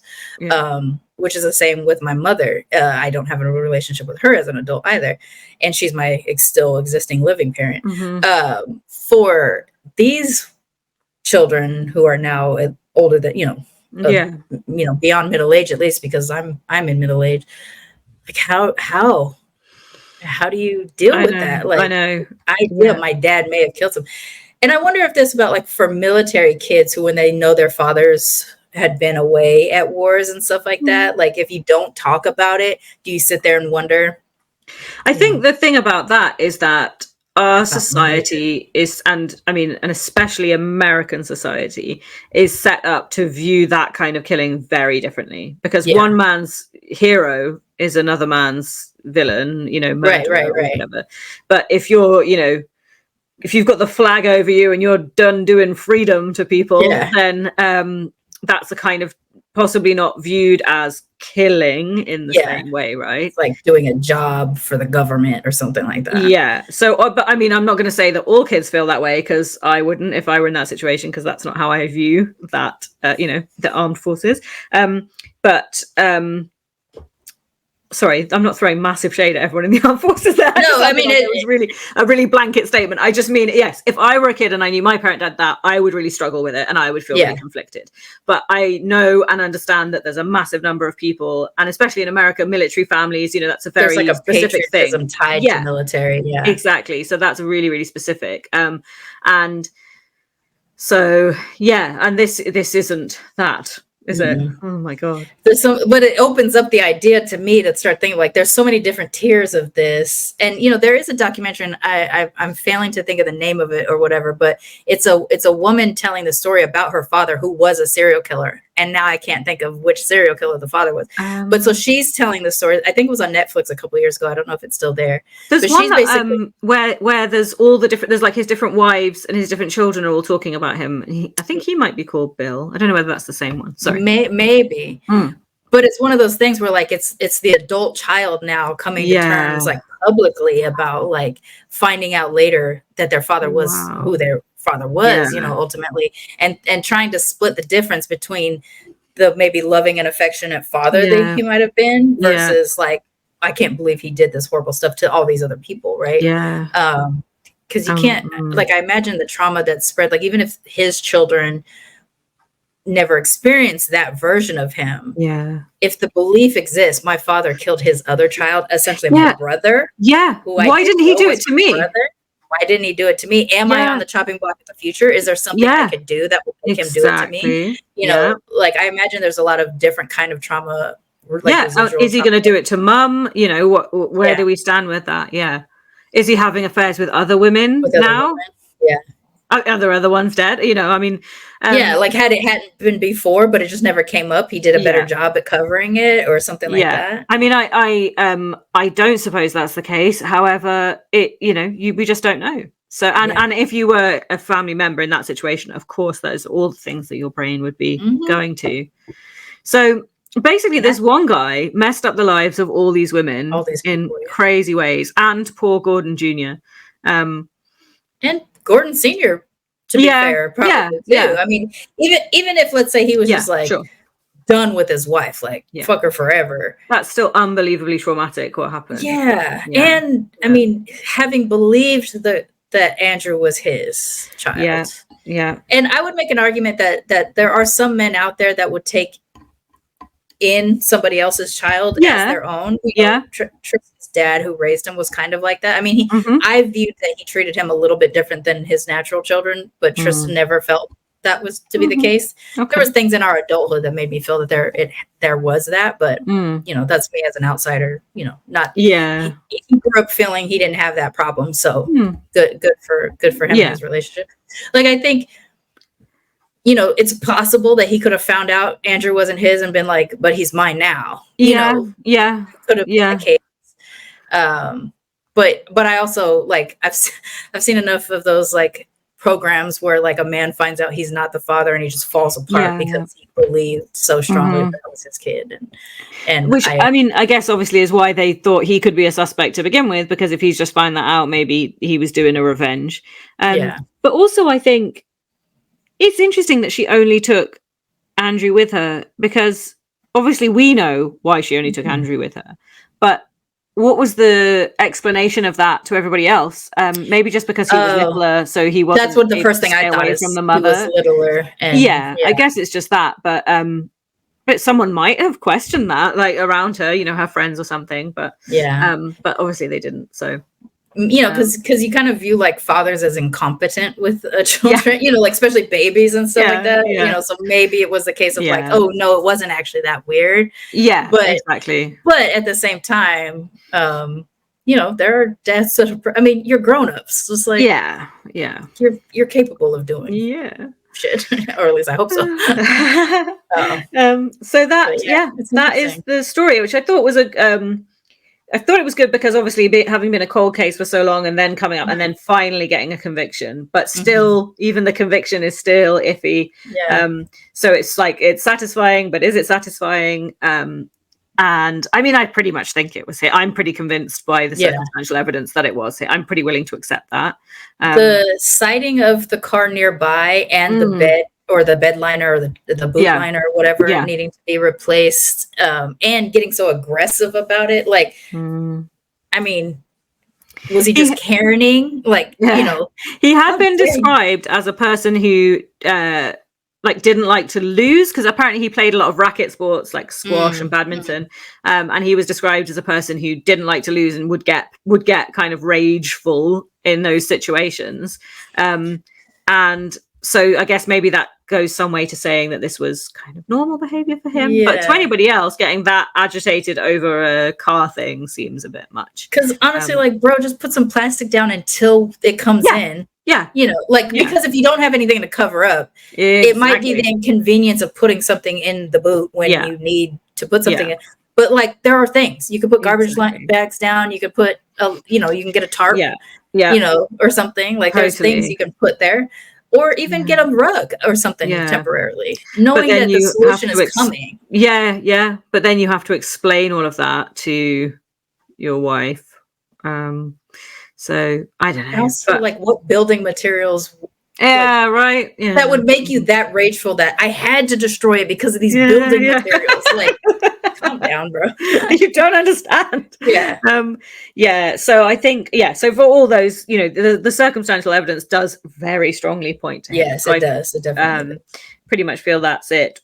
Which is the same with my mother. I don't have a relationship with her as an adult either, and she's my still existing living parent. For these children who are now older than, you know, beyond middle age, at least, because I'm in middle age. Like how do you deal with that? Like, my dad may have killed him. And I wonder if this about like for military kids who, when they know their fathers had been away at wars and stuff like that, like if you don't talk about it, do you sit there and wonder? I think the thing about that is that our society is, and especially American society, is set up to view that kind of killing very differently, because one man's hero is another man's villain, you know, murderer or whatever. But if you're, you know, if you've got the flag over you and you're done doing freedom to people, then that's a kind of possibly not viewed as killing in the same way, right? It's like doing a job for the government or something like that. Yeah. So, but I mean, I'm not going to say that all kids feel that way, because I wouldn't if I were in that situation, because that's not how I view that, you know, the armed forces. Sorry, I'm not throwing massive shade at everyone in the armed forces there. No, I mean, it was really a really blanket statement. I just mean, yes, if I were a kid and I knew my parent did that, I would really struggle with it and I would feel really conflicted. But I know and understand that there's a massive number of people, and especially in America, military families, you know, that's a very like a specific thing tied to military. Yeah, exactly. So that's really, really specific. And so, yeah, and this isn't that. Is it? Oh my God. But it opens up the idea to me to start thinking, like, there's so many different tiers of this. And, you know, there is a documentary, and I'm failing to think of the name of it or whatever, but it's a woman telling the story about her father, who was a serial killer. And now I can't think of which serial killer the father was. But so she's telling the story. I think it was on Netflix a couple of years ago. I don't know if it's still there. There's one that, where there's all the different, there's like his different wives and his different children are all talking about him. I think he might be called Bill. I don't know whether that's the same one. Sorry. Maybe. But it's one of those things where like it's the adult child now coming to terms like publicly about like finding out later that their father was who their father was, you know, ultimately, and trying to split the difference between the maybe loving and affectionate father that he might have been versus like, I can't believe he did this horrible stuff to all these other people, right? Because you can't, like, I imagine the trauma that spread, like, even if his children never experienced that version of him, if the belief exists, my father killed his other child, essentially my brother, why didn't he do it to me? Why didn't he do it to me? Am I on the chopping block in the future? Is there something I could do that will make him do it to me? You know, like, I imagine there's a lot of different kind of trauma. Like is he going to do it to mum? You know, where do we stand with that? Is he having affairs with other women now? Are there other ones dead? You know, I mean, like had it hadn't been before, but it just never came up, he did a better job at covering it or something like that. I mean, I don't suppose that's the case. However, we just don't know. So, and if you were a family member in that situation, of course, those are all the things that your brain would be going to. So basically, this one guy messed up the lives of all these women in crazy ways, and poor Gordon Jr. And Gordon Sr., to be fair, probably too. I mean, even if, let's say, he was just like done with his wife, like fuck her forever. That's still unbelievably traumatic what happened. And I mean, having believed that Andrew was his child. And I would make an argument that there are some men out there that would take in somebody else's child as their own. Tristan's dad, who raised him, was kind of like that. I mean, I viewed that he treated him a little bit different than his natural children, but Tristan never felt that was to be the case. There was things in our adulthood that made me feel that there was that, but you know, that's me as an outsider. You know, not he grew up feeling he didn't have that problem, so good for him in his relationship. Like, I think, you know, it's possible that he could have found out Andrew wasn't his and been like, but he's mine now. You know, could have been the case. But I also, like, I've seen enough of those like programs where like a man finds out he's not the father and he just falls apart because he believed so strongly that was his kid. And which I mean, I guess obviously is why they thought he could be a suspect to begin with, because if he's just found that out, maybe he was doing a revenge. But also I think it's interesting that she only took Andrew with her, because obviously we know why she only took Andrew with her, but what was the explanation of that to everybody else? Maybe just because he was littler, so he wasn't. That's what the first thing I thought is from the mother. He was littler. And, I guess it's just that. But someone might have questioned that, like around her, you know, her friends or something. But but obviously they didn't. So you know, because you kind of view like fathers as incompetent with children, you know, like especially babies and stuff like that. You know, so maybe it was the case of like, oh no, it wasn't actually that weird. But exactly. But at the same time, you know, there are deaths that are, I mean, you're grown-ups. It's like you're capable of doing shit, or at least I hope so. So that is the story, which I thought was I thought it was good because obviously having been a cold case for so long and then coming up and then finally getting a conviction, but still even the conviction is still iffy. So it's like, it's satisfying, but is it satisfying? And I mean, I pretty much think it was hit. I'm pretty convinced by the circumstantial evidence that it was hit. I'm pretty willing to accept that. The sighting of the car nearby and the bed, or the bed liner, or the boot liner, or whatever, needing to be replaced, and getting so aggressive about it. Like, I mean, was he just caring? Like, you know, he had been described as a person who like didn't like to lose, because apparently he played a lot of racket sports like squash and badminton, and he was described as a person who didn't like to lose and would get kind of rageful in those situations, and so I guess maybe that goes some way to saying that this was kind of normal behavior for him. But to anybody else, getting that agitated over a car thing seems a bit much. Because honestly, like, bro, just put some plastic down until it comes in. You know, like, because if you don't have anything to cover up, it might be the inconvenience of putting something in the boot when you need to put something in. But like, there are things you could put garbage bags down. You could put, you know, you can get a tarp, you know, or something. Like, there's things you can put there. Or even get a rug or something temporarily, knowing that the solution is coming. But then you have to explain all of that to your wife. So I don't know. Also, like, what building materials? Right. That would make you that rageful that I had to destroy it because of these building materials. Like, calm down, bro. You don't understand. So I think so for all those, you know, the circumstantial evidence does very strongly point to him. Yes, it does. It definitely does. Pretty much feel that's it.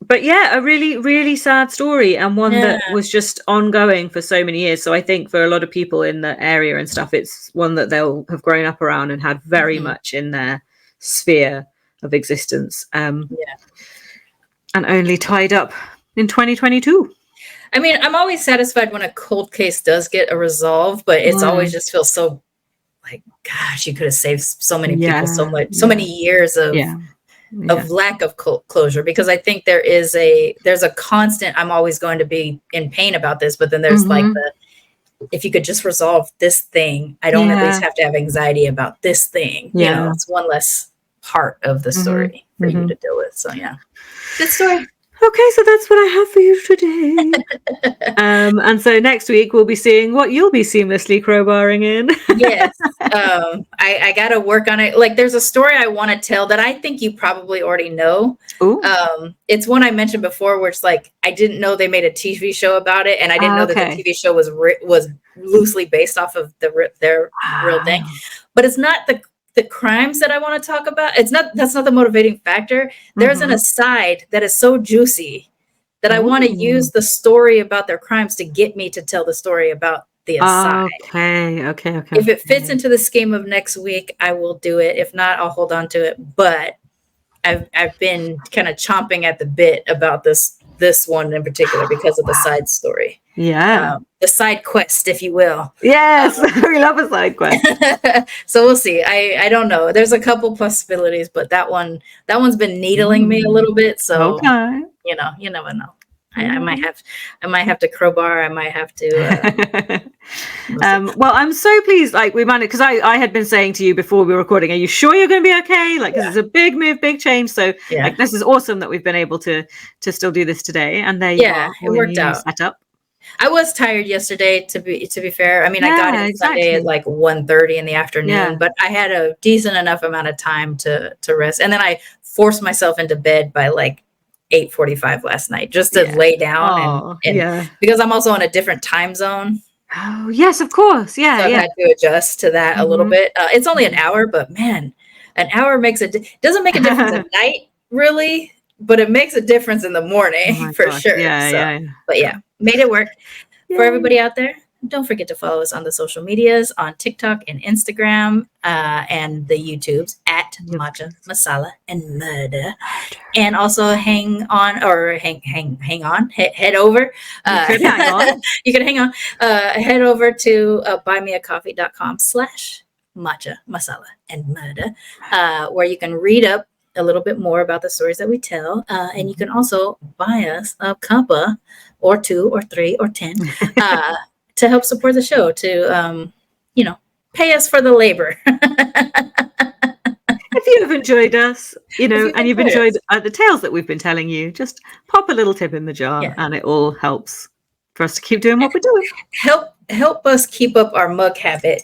But yeah, a really, really sad story, and one that was just ongoing for so many years. So I think for a lot of people in the area and stuff, it's one that they'll have grown up around and had very much in their sphere of existence. And only tied up in 2022. I mean, I'm always satisfied when a cold case does get a resolve, but it's always just feels so like, gosh, you could have saved so many people so many years of lack of closure, because I think there's a constant, I'm always going to be in pain about this, but then there's like if you could just resolve this thing, I don't at least have to have anxiety about this thing. You know, it's one less part of the story for you to deal with. So good story. Okay, so that's what I have for you today. And so next week we'll be seeing what you'll be seamlessly crowbarring in. Yes. I got to work on it. Like, there's a story I want to tell that I think you probably already know. It's one I mentioned before, where it's like, I didn't know they made a TV show about it, and I didn't know that the TV show was loosely based off of their real thing. But it's not the crimes that I want to talk about. That's not the motivating factor. There's an aside that is so juicy that I want to use the story about their crimes to get me to tell the story about the aside. Okay. If it fits into the scheme of next week, I will do it. If not, I'll hold on to it. But I've been kind of chomping at the bit about this one in particular because of the side story. The side quest, if you will. Yes, we love a side quest. So we'll see. I don't know. There's a couple possibilities, but that one's been needling me a little bit. So you know, you never know. I might have to crowbar. I might have to. Well, I'm so pleased. Like we managed, because I had been saying to you before we were recording, are you sure you're going to be okay? Like, because it's a big move, big change. So like, this is awesome that we've been able to still do this today. And there you are. It worked out. Setup. I was tired yesterday, to be fair. I mean, I got in Sunday at like 1:30 in the afternoon, but I had a decent enough amount of time to rest. And then I forced myself into bed by like 8:45 last night just to lay down and because I'm also on a different time zone. Oh, yes, of course. Yeah. So I had to adjust to that a little bit. It's only an hour, but man, an hour doesn't make a difference at night, really, but it makes a difference in the morning for sure. But made it work. For everybody out there, don't forget to follow us on the social medias, on TikTok and Instagram, and the YouTubes at Matcha, Masala, and Murder. And also head over. You can hang on. Head over to buymeacoffee.com/Matcha, Masala, and Murder, where you can read up a little bit more about the stories that we tell. And you can also buy us a cuppa or 2 or 3 or 10 to help support the show, to, pay us for the labor. If you've enjoyed us, and you've enjoyed the tales that we've been telling you, just pop a little tip in the jar and it all helps for us to keep doing what we're doing. Help us keep up our mug habit.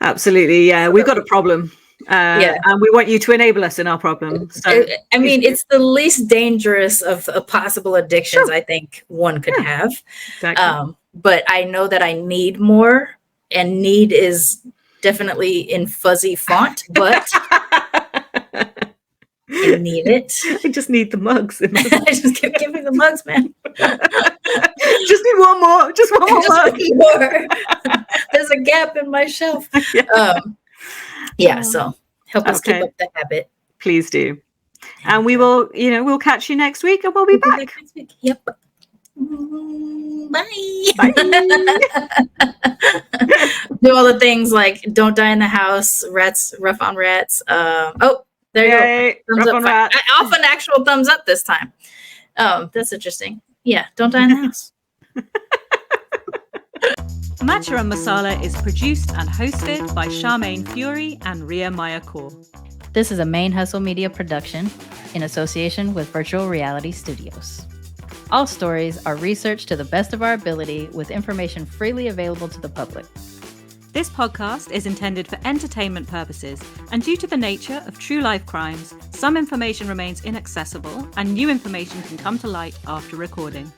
Absolutely. Yeah. We've got a problem. And we want you to enable us in our problem. So I mean, it's the least dangerous of possible addictions I think one could have. Exactly. But I know that I need more, and need is definitely in fuzzy font, but I need it. I just need the mugs. Just give me the mugs, man. Just need one more. Just one more mug. More. There's a gap in my shelf. So help us keep up the habit. Please do. And we will, we'll catch you next week, and we'll be back. Next week. Yep. Bye. Do all the things like don't die in the house, rats, rough on rats. There you go. Thumbs up. I off an actual thumbs up this time. That's interesting. Yeah, don't die in the house. Matcha and Masala is produced and hosted by Sharmane Fury and Rhia Kaur. This is a ManeHustle Media production in association with Virtual Rhiality Studios. All stories are researched to the best of our ability with information freely available to the public. This podcast is intended for entertainment purposes, and due to the nature of true life crimes, some information remains inaccessible and new information can come to light after recording.